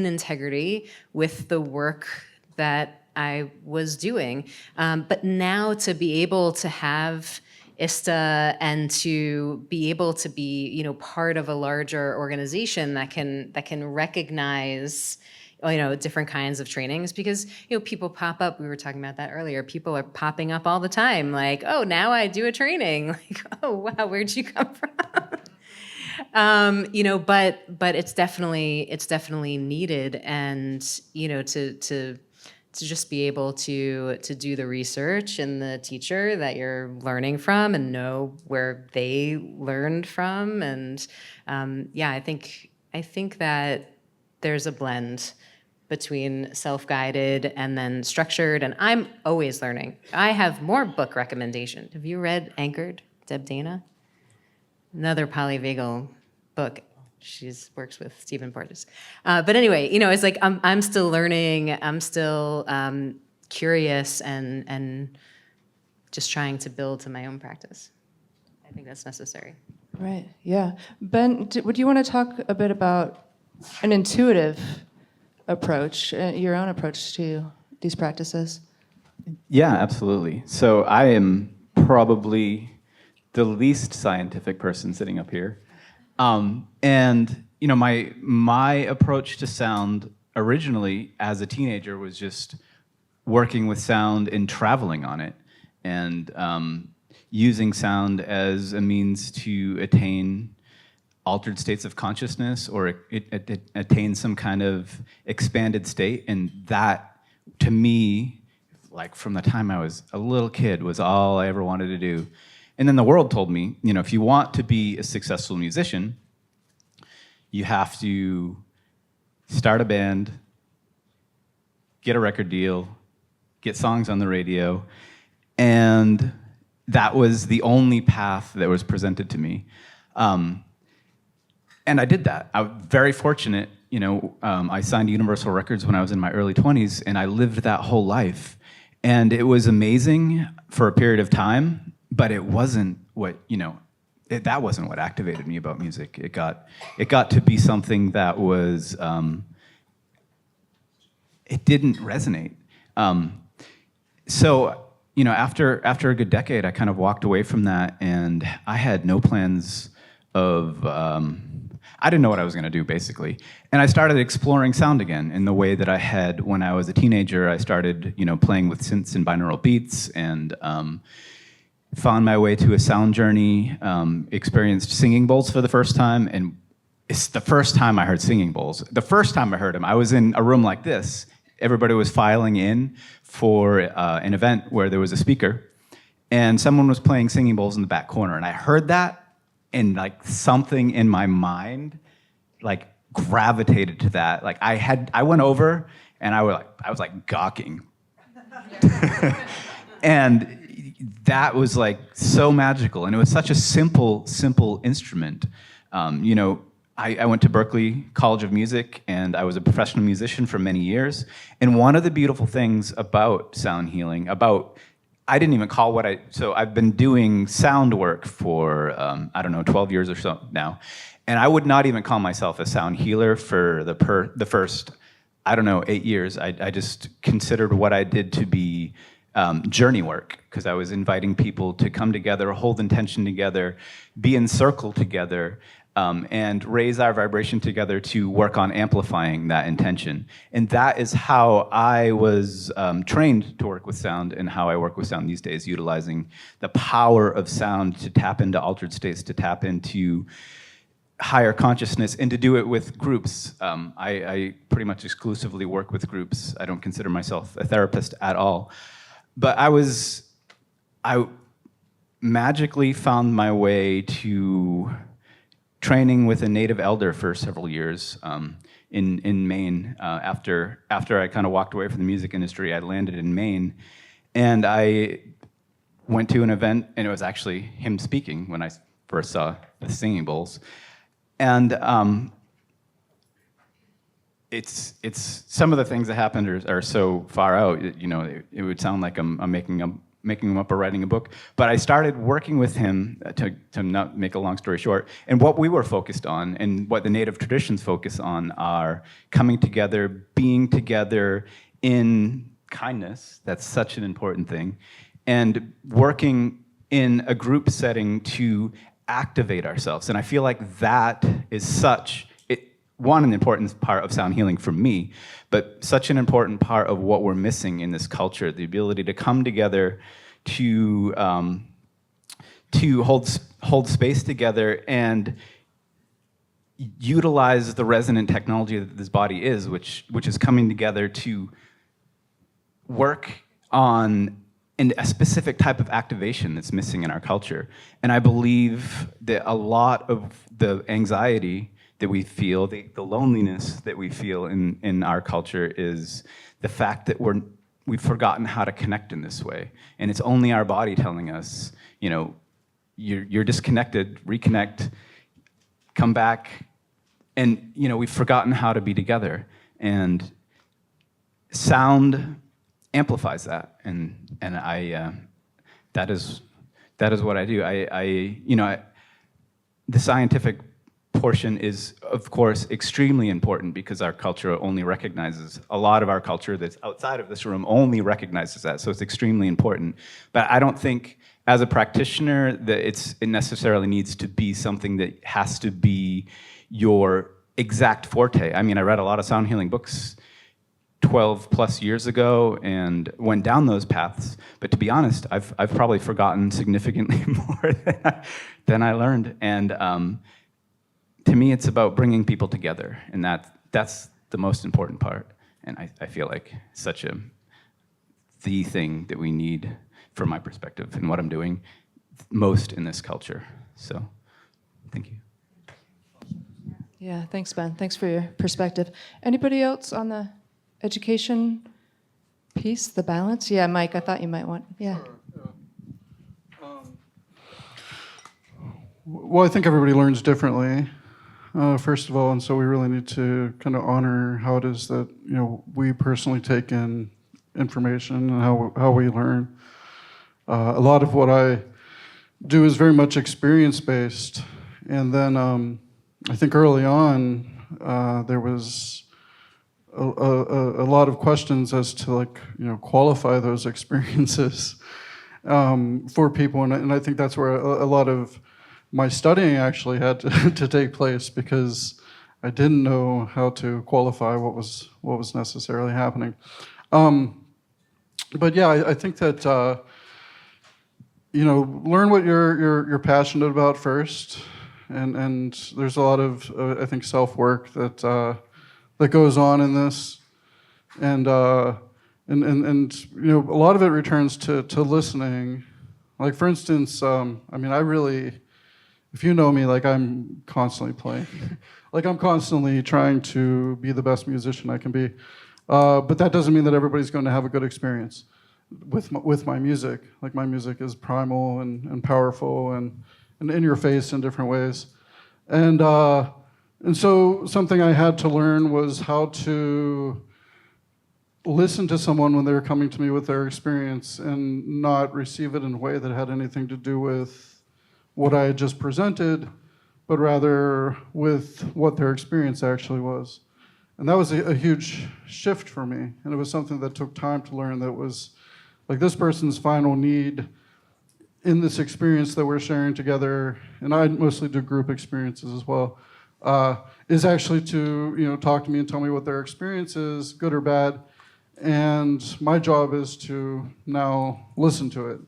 integrity with the work that I was doing. But now to be able to have ISTA and to be able to be, part of a larger organization that can recognize different kinds of trainings, because, people pop up. We were talking about that earlier. People are popping up all the time. Like, oh, now I do a training. Like, oh, wow, where'd you come from? But it's definitely needed. And, to just be able to do the research and the teacher that you're learning from and know where they learned from. And, I think that there's a blend between self-guided and then structured, and I'm always learning. I have more book recommendations. Have you read Anchored, Deb Dana? Another polyvagal book. She works with Stephen Porges. But anyway, it's like I'm still learning. I'm still curious and just trying to build to my own practice. I think that's necessary. Right, yeah. Ben, would you want to talk a bit about an intuitive approach, your own approach to these practices? Yeah, absolutely. So I am probably the least scientific person sitting up here. And my approach to sound originally as a teenager was just working with sound and traveling on it, and using sound as a means to attain altered states of consciousness, or attain some kind of expanded state. And that, to me, like from the time I was a little kid, was all I ever wanted to do. And then the world told me, if you want to be a successful musician, you have to start a band, get a record deal, get songs on the radio, and that was the only path that was presented to me. And I did that. I was very fortunate. I signed Universal Records when I was in my early 20s, and I lived that whole life. And it was amazing for a period of time, but it wasn't what, that wasn't what activated me about music. It got to be something that was, it didn't resonate. So, after a good decade, I kind of walked away from that, and I had no plans of, I didn't know what I was going to do, basically. And I started exploring sound again in the way that I had when I was a teenager. I started, playing with synths and binaural beats, and found my way to a sound journey, experienced singing bowls for the first time, and it's the first time I heard singing bowls. The first time I heard them, I was in a room like this. Everybody was filing in for an event where there was a speaker, and someone was playing singing bowls in the back corner, and I heard that, and like something in my mind like gravitated to that. Like I went over, and I was like gawking. And that was like so magical, and it was such a simple instrument. I went to Berklee College of Music, and I was a professional musician for many years. And one of the beautiful things about sound healing, I didn't even call so I've been doing sound work for, 12 years or so now. And I would not even call myself a sound healer for the first, 8 years. I just considered what I did to be journey work, because I was inviting people to come together, hold intention together, be in circle together, and raise our vibration together to work on amplifying that intention. And that is how I was trained to work with sound, and how I work with sound these days, utilizing the power of sound to tap into altered states, to tap into higher consciousness, and to do it with groups. I pretty much exclusively work with groups. I don't consider myself a therapist at all. But I magically found my way to training with a native elder for several years in Maine. After I kind of walked away from the music industry, I landed in Maine, and I went to an event, and it was actually him speaking when I first saw the singing bowls. And it's some of the things that happened are so far out. It would sound like I'm making them up or writing a book. But I started working with him, to not make a long story short. And what we were focused on, and what the Native traditions focus on, are coming together, being together in kindness. That's such an important thing, and working in a group setting to activate ourselves. And I feel like that is an important part of sound healing for me, but such an important part of what we're missing in this culture, the ability to come together to hold space together and utilize the resonant technology that this body is, which is coming together to work on a specific type of activation that's missing in our culture. And I believe that a lot of the anxiety that we feel, the loneliness that we feel in our culture is the fact that we've forgotten how to connect in this way. And it's only our body telling us, you're disconnected, reconnect, come back. And, we've forgotten how to be together. And sound amplifies that. And that is what I do. The scientific portion is, of course, extremely important because our culture only recognizes, a lot of our culture that's outside of this room only recognizes that, so it's extremely important. But I don't think, as a practitioner, that it necessarily needs to be something that has to be your exact forte. I mean, I read a lot of sound healing books 12 plus years ago and went down those paths, but to be honest, I've probably forgotten significantly more than I learned. And to me, it's about bringing people together, and that's the most important part. And I feel like such the thing that we need, from my perspective, and what I'm doing most in this culture. So, thank you. Yeah, thanks, Ben. Thanks for your perspective. Anybody else on the education piece, the balance? Yeah, Mike, I thought you might want, yeah. Well, I think everybody learns differently. First of all, and so we really need to kind of honor how it is that we personally take in information and how we learn. A lot of what I do is very much experience-based, and then I think early on there was a lot of questions as to qualify those experiences for people, and I think that's where a lot of my studying actually had to take place, because I didn't know how to qualify what was necessarily happening. But yeah, I think that learn what you're passionate about first, and there's a lot of I think self-work that goes on in this, and a lot of it returns to listening. Like, for instance, I really, if you know me, I'm constantly playing. I'm constantly trying to be the best musician I can be. But that doesn't mean that everybody's going to have a good experience with my music. My music is primal and powerful and in your face in different ways. And so something I had to learn was how to listen to someone when they were coming to me with their experience and not receive it in a way that had anything to do with what I had just presented, but rather with what their experience actually was. And that was a huge shift for me. And it was something that took time to learn, that was this person's final need in this experience that we're sharing together, and I mostly do group experiences as well, is actually to talk to me and tell me what their experience is, good or bad. And my job is to now listen to it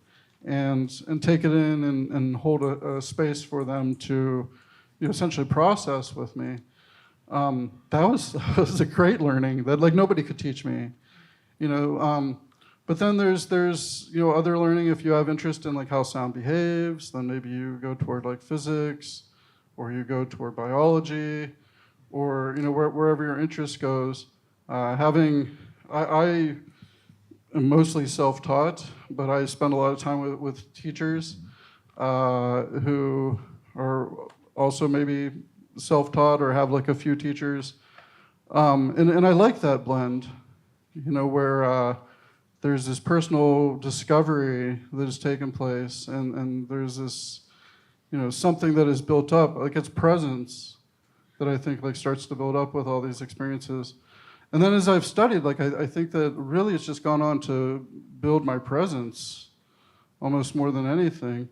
and take it in and hold a space for them to essentially process with me. That was a great learning that nobody could teach me, But then there's other learning. If you have interest in how sound behaves, then maybe you go toward physics, or you go toward biology, or wherever your interest goes. I am mostly self-taught, but I spend a lot of time with teachers who are also maybe self-taught or have a few teachers, and I like that blend, where there's this personal discovery that has taken place, and there's this something that is built up, its presence, that I think starts to build up with all these experiences. And then as I've studied, I think that really it's just gone on to build my presence almost more than anything.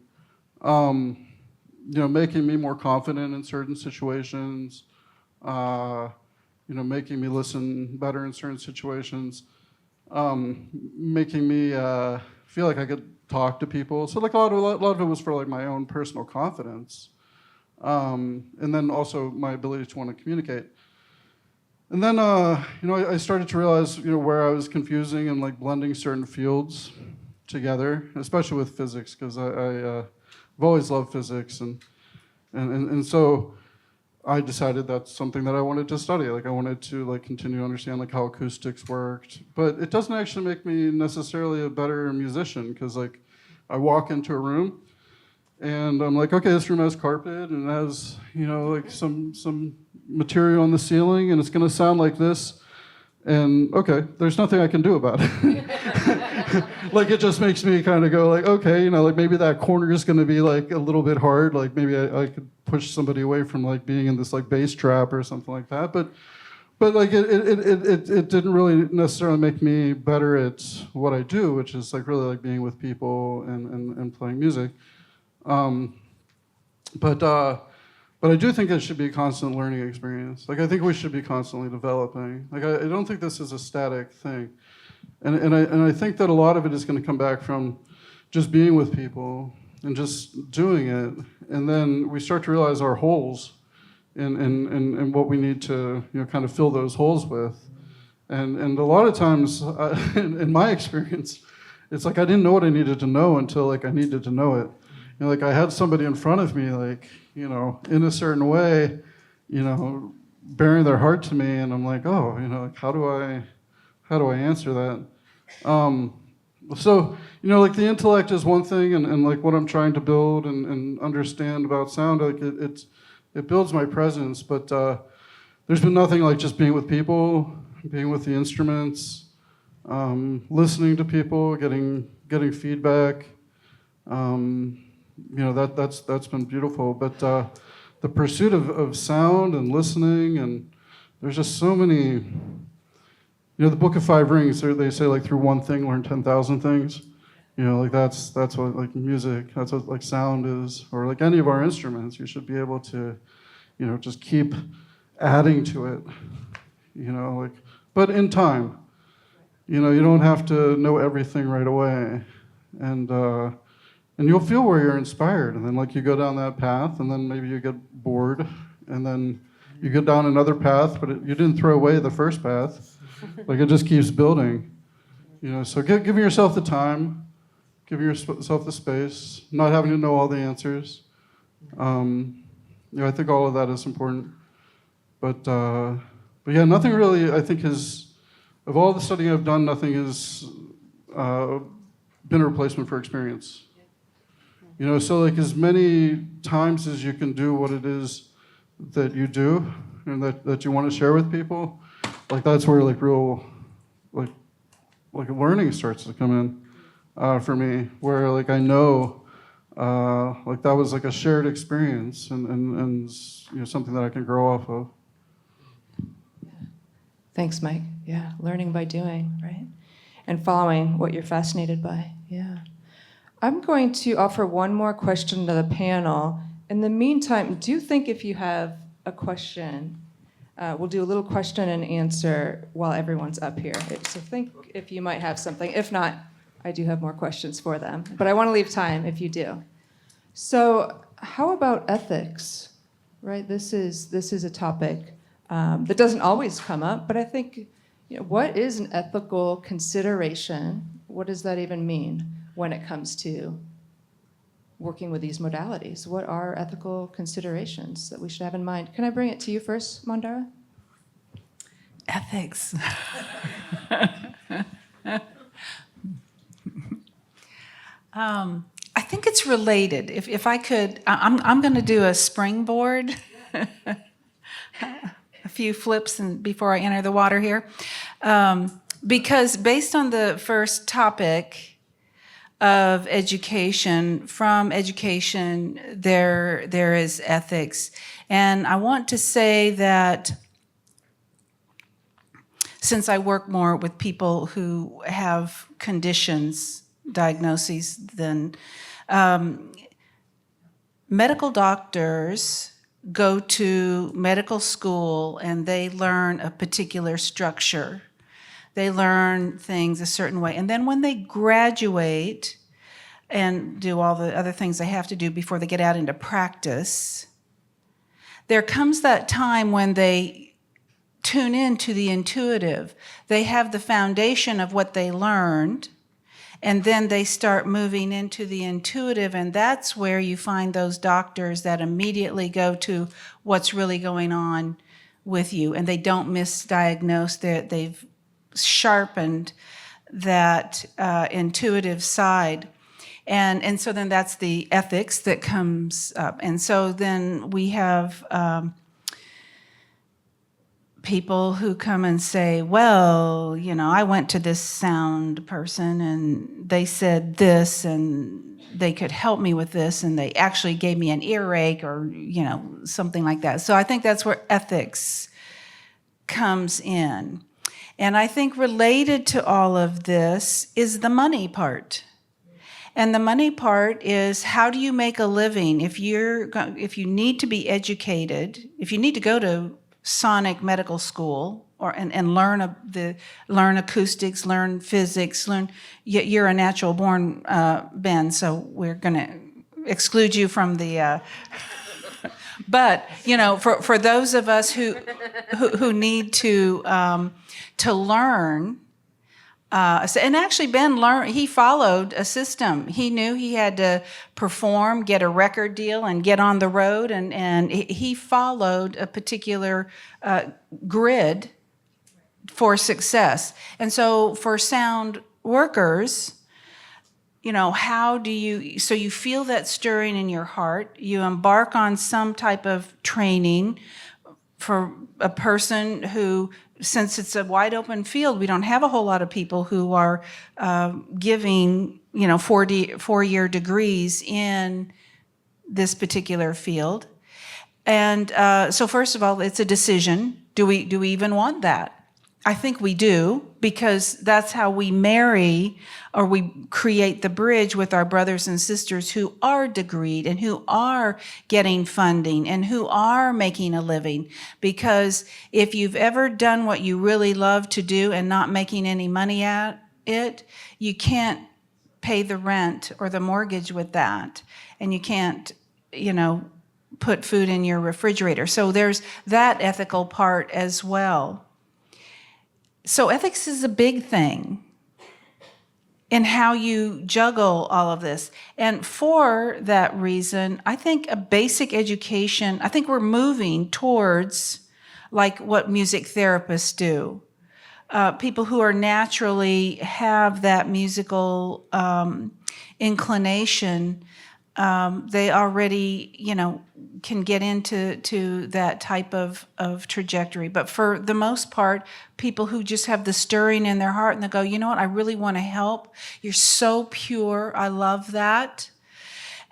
Making me more confident in certain situations, making me listen better in certain situations, making me feel like I could talk to people. So a lot of it was for my own personal confidence, and then also my ability to want to communicate. And then I started to realize where I was confusing and blending certain fields together, especially with physics, because I've always loved physics, and so I decided that's something that I wanted to study. Like I wanted to like continue to understand like how acoustics worked. But it doesn't actually make me necessarily a better musician, because like I walk into a room and I'm like, okay, this room has carpet and it has, you know, like some material on the ceiling and it's gonna sound like this. And okay, there's nothing I can do about it. Like it just makes me kind of go like, okay, you know, like maybe that corner is going to be like a little bit hard. Like maybe I could push somebody away from like being in this like bass trap or something like that. But like it didn't really necessarily make me better at what I do, which is like really like being with people and playing music. But I do think it should be a constant learning experience. Like I think we should be constantly developing. Like I don't think this is a static thing, and I think that a lot of it is going to come back from just being with people and just doing it, and then we start to realize our holes in what we need to, you know, kind of fill those holes with, and a lot of times in my experience, it's like I didn't know what I needed to know until like I needed to know it. You know, like I had somebody in front of me, like, you know, in a certain way, you know, bearing their heart to me, and I'm like, oh, you know, like how do I answer that? So, you know, like the intellect is one thing, and like what I'm trying to build and understand about sound, like it builds my presence, but there's been nothing like just being with people, being with the instruments, listening to people, getting feedback. You know, that's been beautiful, but the pursuit of sound and listening, and there's just so many, you know, the Book of Five Rings, they say like through one thing learn 10,000 things. You know, like that's what like music, that's what like sound is, or like any of our instruments. You should be able to, you know, just keep adding to it, you know, like, but in time. You know, you don't have to know everything right away, and you'll feel where you're inspired, and then like you go down that path, and then maybe you get bored, and then you go down another path, but you didn't throw away the first path. Like it just keeps building, you know. So give yourself the time, give yourself the space, not having to know all the answers. You know, I think all of that is important. But yeah, nothing really, I think, of all the studying I've done, nothing has been a replacement for experience. You know, so like as many times as you can do what it is that you do and that you want to share with people, like that's where like real like learning starts to come in for me, where like I know like that was like a shared experience and you know, something that I can grow off of. Thanks, Mike. Yeah, learning by doing, right? And following what you're fascinated by. Yeah. I'm going to offer one more question to the panel. In the meantime, do think if you have a question, we'll do a little question and answer while everyone's up here. So think if you might have something. If not, I do have more questions for them. But I want to leave time if you do. So how about ethics, right? This is a topic that doesn't always come up, but I think, you know, what is an ethical consideration? What does that even mean when it comes to working with these modalities? What are ethical considerations that we should have in mind? Can I bring it to you first, Mandara? Ethics. I think it's related. If I could, I'm going to do a springboard, a few flips and before I enter the water here, because based on the first topic of education, from education there is ethics, and I want to say that since I work more with people who have conditions, diagnoses, than medical doctors go to medical school and they learn a particular structure. They learn things a certain way. And then when they graduate and do all the other things they have to do before they get out into practice, there comes that time when they tune in to the intuitive. They have the foundation of what they learned, And then they start moving into the intuitive, and that's where you find those doctors that immediately go to what's really going on with you, and they don't misdiagnose. They've sharpened that intuitive side. And so then that's the ethics that comes up. And so then we have people who come and say, well, I went to this sound person and they said this and they could help me with this and they actually gave me an earache or, something like that. So I think that's where ethics comes in. And I think related to all of this is the money part. And the money part is, how do you make a living? If you need to be educated, if you need to go to sonic medical school and learn acoustics, learn physics, you're a natural born Ben, so we're going to exclude you from the but for those of us who need to learn. And actually, Ben he followed a system. He knew he had to perform, get a record deal, and get on the road, and he followed a particular grid for success. And so for sound workers, how do you feel that stirring in your heart, you embark on some type of training for a person who, since it's a wide open field, we don't have a whole lot of people who are giving, 4-year degrees in this particular field. And so first of all, it's a decision. Do we even want that? I think we do, because that's how we marry or we create the bridge with our brothers and sisters who are degreed and who are getting funding and who are making a living. Because if you've ever done what you really love to do and not making any money at it, you can't pay the rent or the mortgage with that. And you can't, put food in your refrigerator. So there's that ethical part as well. So ethics is a big thing in how you juggle all of this. And for that reason, I think a basic education, I think we're moving towards like what music therapists do. People who are naturally have that musical inclination, they already, can get into that type of trajectory. But for the most part, people who just have the stirring in their heart and they go, you know what, I really want to help. You're so pure. I love that.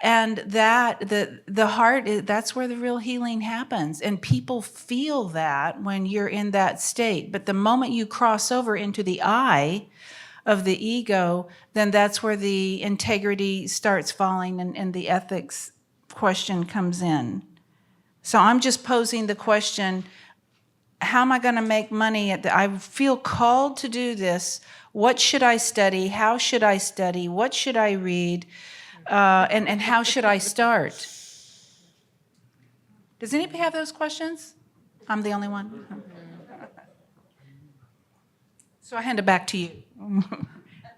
And that the heart, that's where the real healing happens. And people feel that when you're in that state. But the moment you cross over into the I of the ego, then that's where the integrity starts falling and the ethics question comes in. So I'm just posing the question, how am I going to make money? I feel called to do this. What should I study? How should I study? What should I read? And how should I start? Does anybody have those questions? I'm the only one. So I hand it back to you.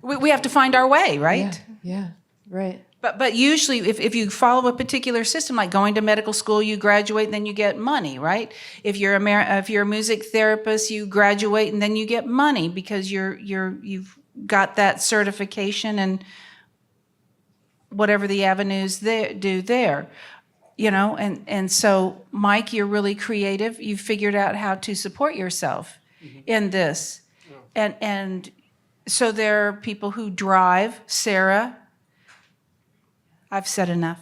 We have to find our way, right? Yeah, right. But usually, if you follow a particular system, like going to medical school, you graduate and then you get money, right? If you're a music therapist, you graduate and then you get money because you've got that certification and whatever the avenues do there, And so, Mike, you're really creative. You've figured out how to support yourself in this, and so there are people who drive. Sarah. I've said enough.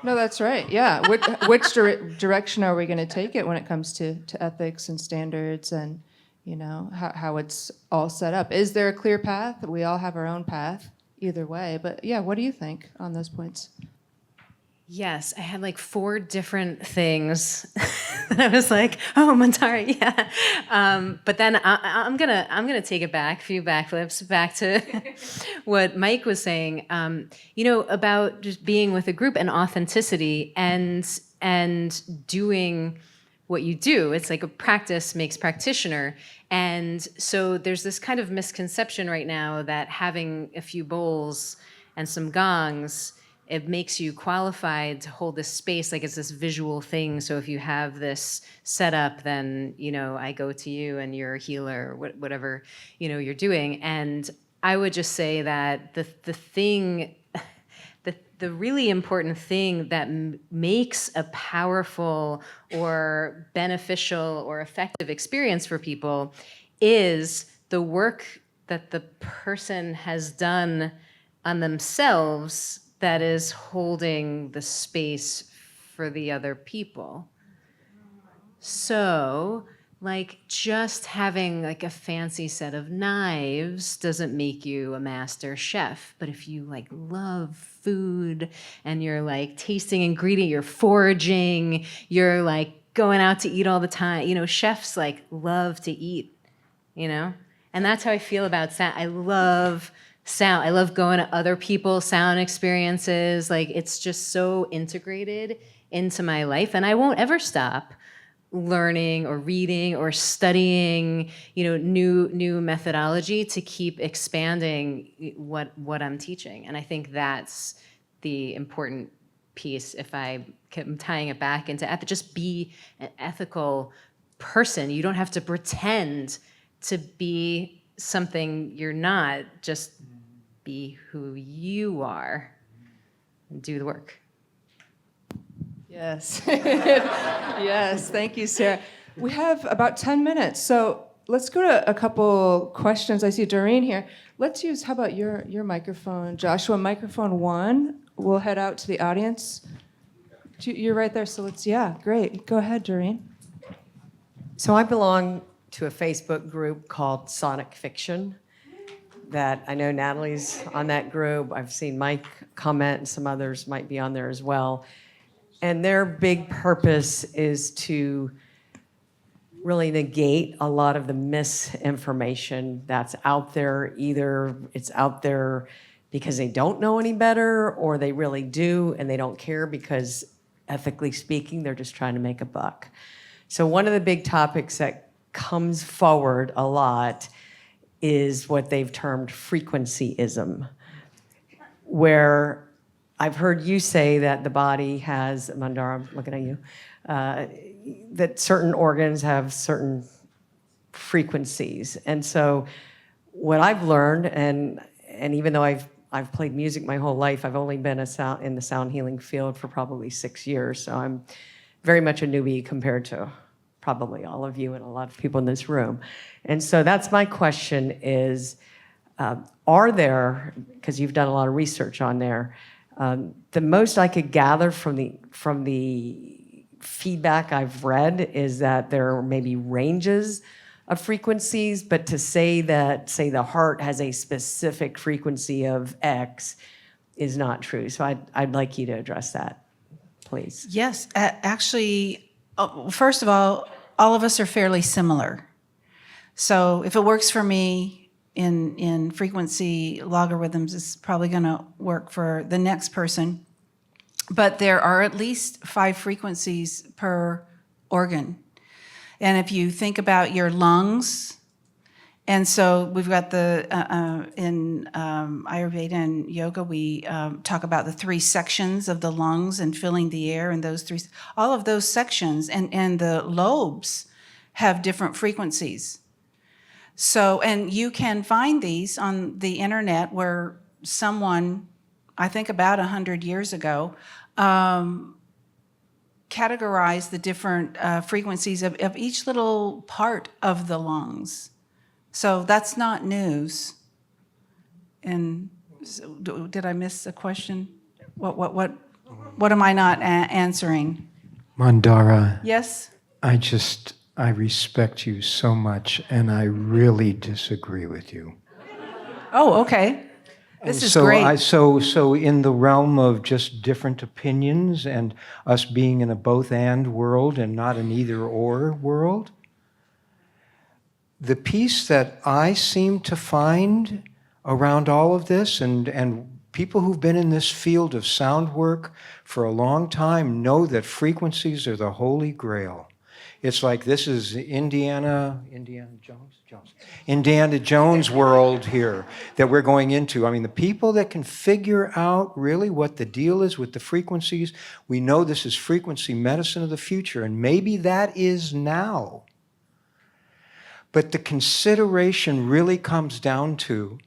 No, that's right. Yeah. Which direction are we going to take it when it comes to ethics and standards and, how it's all set up? Is there a clear path? We all have our own path either way. But yeah, what do you think on those points? Yes, I had like 4 different things. And I was like, oh, Mandara, yeah. But then I'm gonna take it back, a few backflips, back to what Mike was saying, about just being with a group and authenticity and doing what you do. It's like a practice makes practitioner. And so there's this kind of misconception right now that having a few bowls and some gongs, it makes you qualified to hold this space, like it's this visual thing. So if you have this setup, then, I go to you and you're a healer, or whatever, you're doing. And I would just say that the thing, the really important thing that makes a powerful or beneficial or effective experience for people is the work that the person has done on themselves that is holding the space for the other people. So, like, just having like a fancy set of knives doesn't make you a master chef. But if you like love food and you're like tasting ingredient, you're foraging, you're like going out to eat all the time. Chefs like love to eat, and that's how I feel about sound. I love sound. I love going to other people's sound experiences. Like, it's just so integrated into my life, and I won't ever stop learning or reading or studying, new methodology to keep expanding what I'm teaching. And I think that's the important piece. If I'm tying it back into just be an ethical person. You don't have to pretend to be something you're not. Just be who you are and do the work. Yes. Yes, thank you, Sarah. We have about 10 minutes, so let's go to a couple questions. I see Doreen here. Let's use, how about your microphone, Joshua? Microphone 1. We'll head out to the audience. You're right there, so great. Go ahead, Doreen. So I belong to a Facebook group called Sonic Fiction that I know Natalie's on that group. I've seen Mike comment, and some others might be on there as well. And their big purpose is to really negate a lot of the misinformation that's out there. Either it's out there because they don't know any better, or they really do and they don't care because, ethically speaking, they're just trying to make a buck. So one of the big topics that comes forward a lot is what they've termed frequencyism, where I've heard you say that the body has, Mandara, I'm looking at you, that certain organs have certain frequencies. And so what I've learned, and even though I've played music my whole life, I've only been in the sound healing field for probably 6 years. So I'm very much a newbie compared to probably all of you and a lot of people in this room. And so that's my question is, are there, because you've done a lot of research on there, the most I could gather from the feedback I've read is that there are maybe ranges of frequencies, but to say that, say, the heart has a specific frequency of X is not true. So I'd like you to address that, please. Yes, actually, first of all of us are fairly similar. So if it works for me, in frequency logarithms, is probably going to work for the next person. But there are at least 5 frequencies per organ. And if you think about your lungs, and so we've got in Ayurveda and yoga, we talk about the 3 sections of the lungs and filling the air, and all of those sections and the lobes have different frequencies. So, and you can find these on the internet, where someone, I think about 100 years ago, categorized the different frequencies of each little part of the lungs. So that's not news. And so, did I miss a question? What am I not answering? Mandara. Yes? I respect you so much, and I really disagree with you. Oh, okay. This is so great. So in the realm of just different opinions and us being in a both-and world and not an either-or world, the piece that I seem to find around all of this, and people who've been in this field of sound work for a long time know that frequencies are the holy grail. It's like this is Indiana Jones world here that we're going into. I mean, the people that can figure out really what the deal is with the frequencies, we know this is frequency medicine of the future, and maybe that is now. But the consideration really comes down to,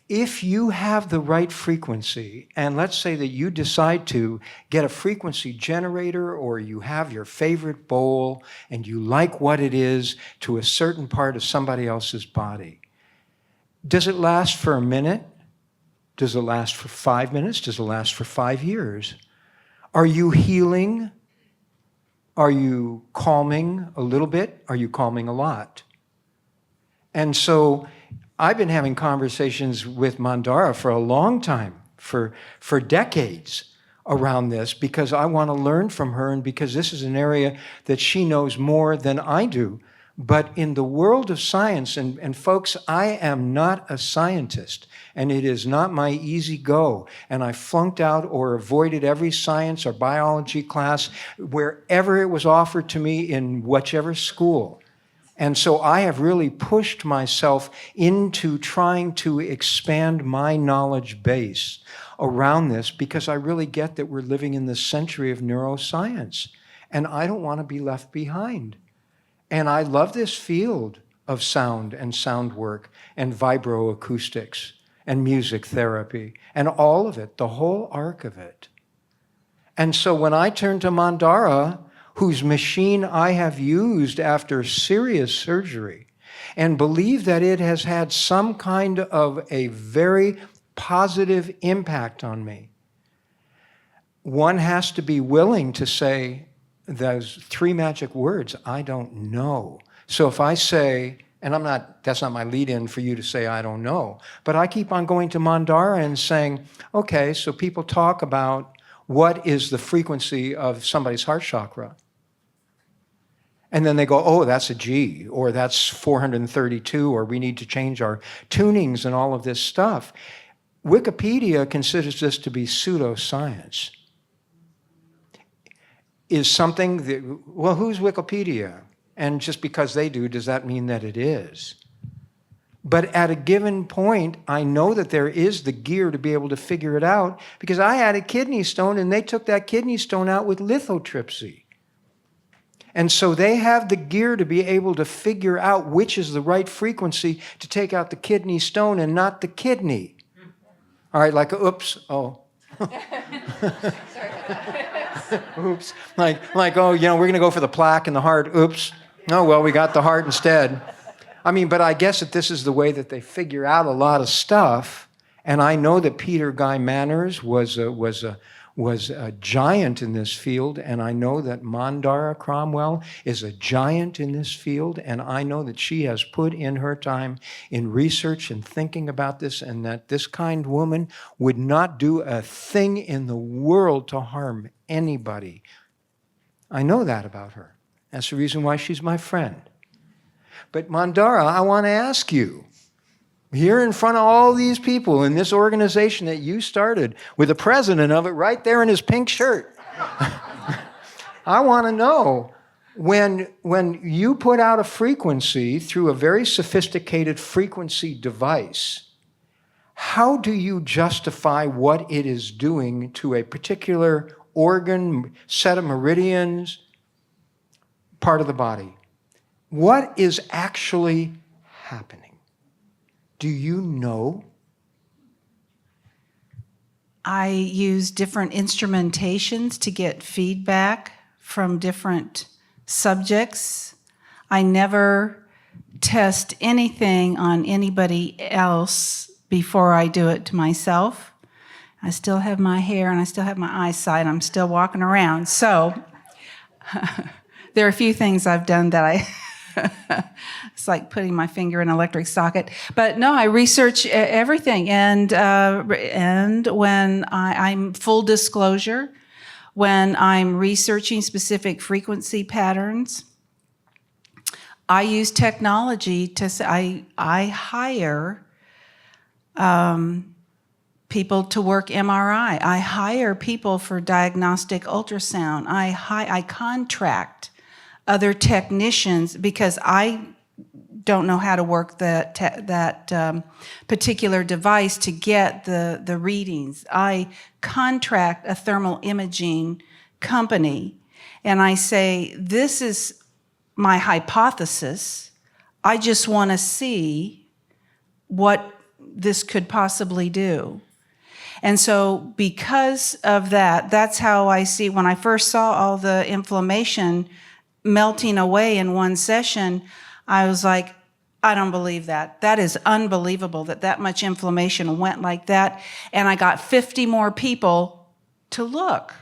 if you have the right frequency, and let's say that you decide to get a frequency generator, or you have your favorite bowl and you like what it is to a certain part of somebody else's body, does it last for a minute? Does it last for 5 minutes? Does it last for 5 years? Are you healing? Are you calming a little bit? Are you calming a lot? And so I've been having conversations with Mandara for a long time, for decades around this, because I want to learn from her, and because this is an area that she knows more than I do. But in the world of science, and folks, I am not a scientist, and it is not my easy go. And I flunked out or avoided every science or biology class wherever it was offered to me in whichever school. And so I have really pushed myself into trying to expand my knowledge base around this, because I really get that we're living in the century of neuroscience, and I don't want to be left behind. And I love this field of sound and sound work and vibroacoustics and music therapy and all of it, the whole arc of it. And so when I turn to Mandara, whose machine I have used after serious surgery, and believe that it has had some kind of a very positive impact on me, one has to be willing to say those 3 magic words, I don't know. So if I say, and that's not my lead-in for you to say I don't know, but I keep on going to Mandara and saying, okay, so people talk about what is the frequency of somebody's heart chakra. And then they go, oh, that's a G, or that's 432, or we need to change our tunings and all of this stuff. Wikipedia considers this to be pseudoscience. Is something that, well, who's Wikipedia? And just because they do, does that mean that it is? But at a given point, I know that there is the gear to be able to figure it out, because I had a kidney stone and they took that kidney stone out with lithotripsy. And so they have the gear to be able to figure out which is the right frequency to take out the kidney stone and not the kidney. All right, like, oops, oh. Oops. Like, oh, we're going to go for the plaque and the heart. Oops. Oh, well, we got the heart instead. I mean, but I guess that this is the way that they figure out a lot of stuff. And I know that Peter Guy Manners was a giant in this field, and I know that Mandara Cromwell is a giant in this field, and I know that she has put in her time in research and thinking about this, and that this kind woman would not do a thing in the world to harm anybody. I know that about her. That's the reason why she's my friend. But Mandara, I want to ask you, here in front of all these people in this organization that you started, with the president of it right there in his pink shirt, I want to know, when you put out a frequency through a very sophisticated frequency device, how do you justify what it is doing to a particular organ, set of meridians, part of the body? What is actually happening? Do you know? I use different instrumentations to get feedback from different subjects. I never test anything on anybody else before I do it to myself. I still have my hair and I still have my eyesight. I'm still walking around. So there are a few things I've done that it's like putting my finger in an electric socket. But no, I research everything. And when I'm full disclosure, when I'm researching specific frequency patterns, I use technology to say, I hire people to work MRI. I hire people for diagnostic ultrasound. I contract other technicians, because I don't know how to work that particular device to get the readings. I contract a thermal imaging company, and I say, this is my hypothesis. I just want to see what this could possibly do. And so because of that, that's how I see, when I first saw all the inflammation melting away in one session, I was like, I don't believe that. That is unbelievable that that much inflammation went like that. And I got 50 more people to look.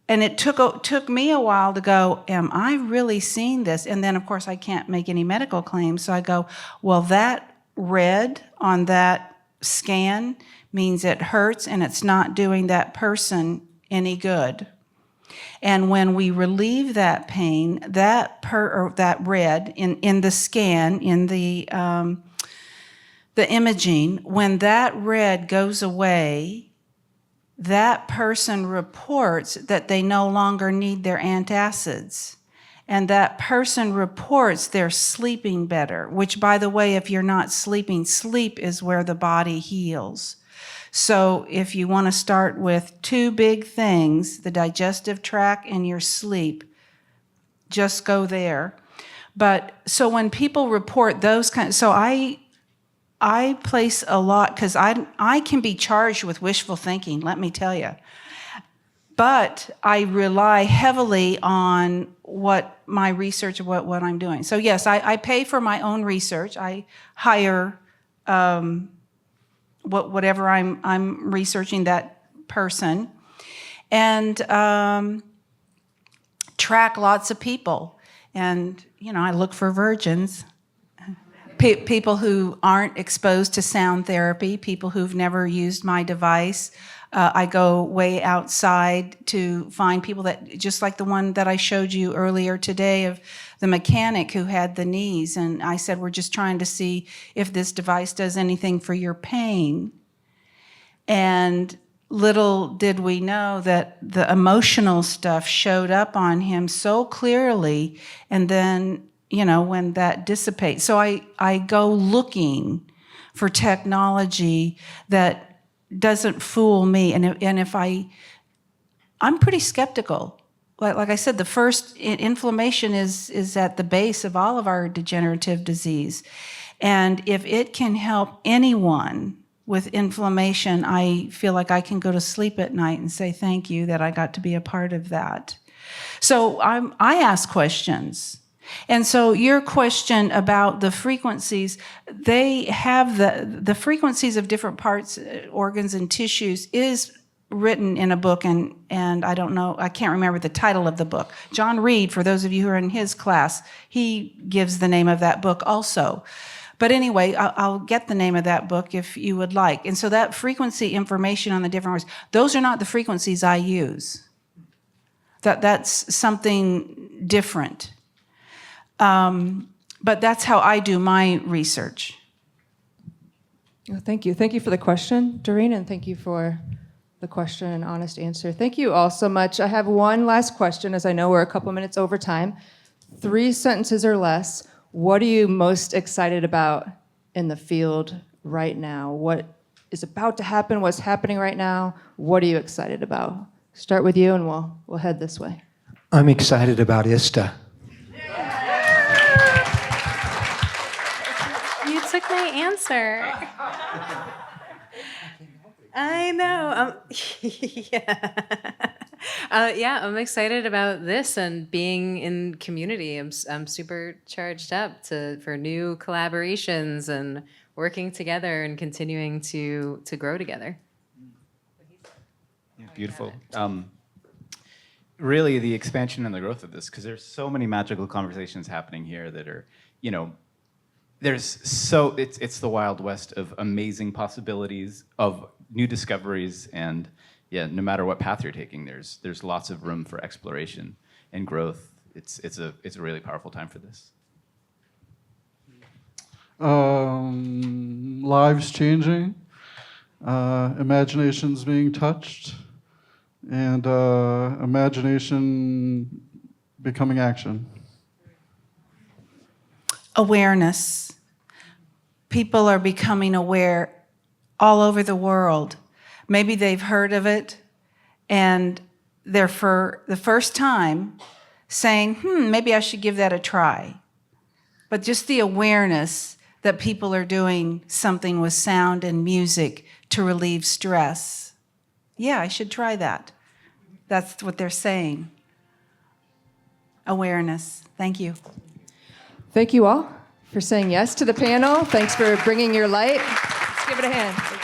And it took me a while to go, am I really seeing this? And then, of course, I can't make any medical claims. So I go, well, that red on that scan means it hurts and it's not doing that person any good. And when we relieve that pain, that red in the scan, in the imaging, when that red goes away, that person reports that they no longer need their antacids. And that person reports they're sleeping better, which, by the way, if you're not sleeping, sleep is where the body heals. So if you want to start with two big things, the digestive tract and your sleep, just go there. But so when people report those kinds, so I place a lot, because I can be charged with wishful thinking, let me tell you. But I rely heavily on what my research, what I'm doing. So yes, I pay for my own research. I hire whatever I'm researching, that person, and track lots of people. And, I look for virgins, people who aren't exposed to sound therapy, people who've never used my device. I go way outside to find people that, just like the one that I showed you earlier today of the mechanic who had the knees. And I said, we're just trying to see if this device does anything for your pain. And little did we know that the emotional stuff showed up on him so clearly. And then, when that dissipates. So I go looking for technology that doesn't fool me. And if I'm pretty skeptical. Like I said, the first inflammation is at the base of all of our degenerative disease. And if it can help anyone with inflammation, I feel like I can go to sleep at night and say thank you that I got to be a part of that. So I ask questions. And so your question about the frequencies, they have the frequencies of different parts, organs, and tissues is written in a book, and I don't know, I can't remember the title of the book. John Reed, for those of you who are in his class, he gives the name of that book also. But anyway, I'll get the name of that book if you would like. And so that frequency information on the different words, those are not the frequencies I use. That's something different. But that's how I do my research. Well, thank you. Thank you for the question, Doreen, and thank you for the question and honest answer. Thank you all so much. I have one last question, as I know we're a couple minutes over time. 3 sentences or less. What are you most excited about in the field right now? What is about to happen? What's happening right now? What are you excited about? Start with you, and we'll head this way. I'm excited about ISTA. You took my answer. I know. Yeah, I'm excited about this and being in community. I'm super charged up for new collaborations and working together and continuing to grow together. Yeah, beautiful. Really, the expansion and the growth of this, because there's so many magical conversations happening here that are, it's the Wild West of amazing possibilities, of new discoveries, and no matter what path you're taking, there's lots of room for exploration and growth. It's a really powerful time for this. Lives changing, imaginations being touched, and imagination becoming action? Awareness. People are becoming aware all over the world. Maybe they've heard of it, and they're for the first time saying, maybe I should give that a try. But just the awareness that people are doing something with sound and music to relieve stress. Yeah, I should try that. That's what they're saying. Awareness. Thank you. Thank you all for saying yes to the panel. Thanks for bringing your light. Let's give it a hand.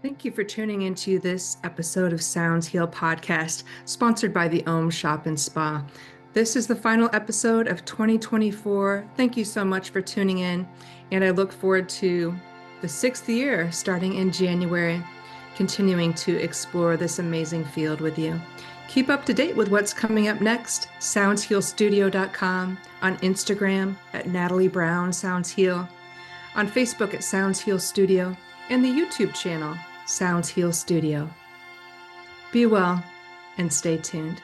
Thank you for tuning into this episode of Sounds Heal podcast, sponsored by the Om Shop and Spa. This is the final episode of 2024. Thank you so much for tuning in, and I look forward to the 6th year starting in January, continuing to explore this amazing field with you. Keep up to date with what's coming up next. SoundsHealStudio.com, on Instagram at Natalie Brown Sounds Heal, on Facebook at Sounds Heal Studio, and the YouTube channel Sounds Heal Studio. Be well and stay tuned.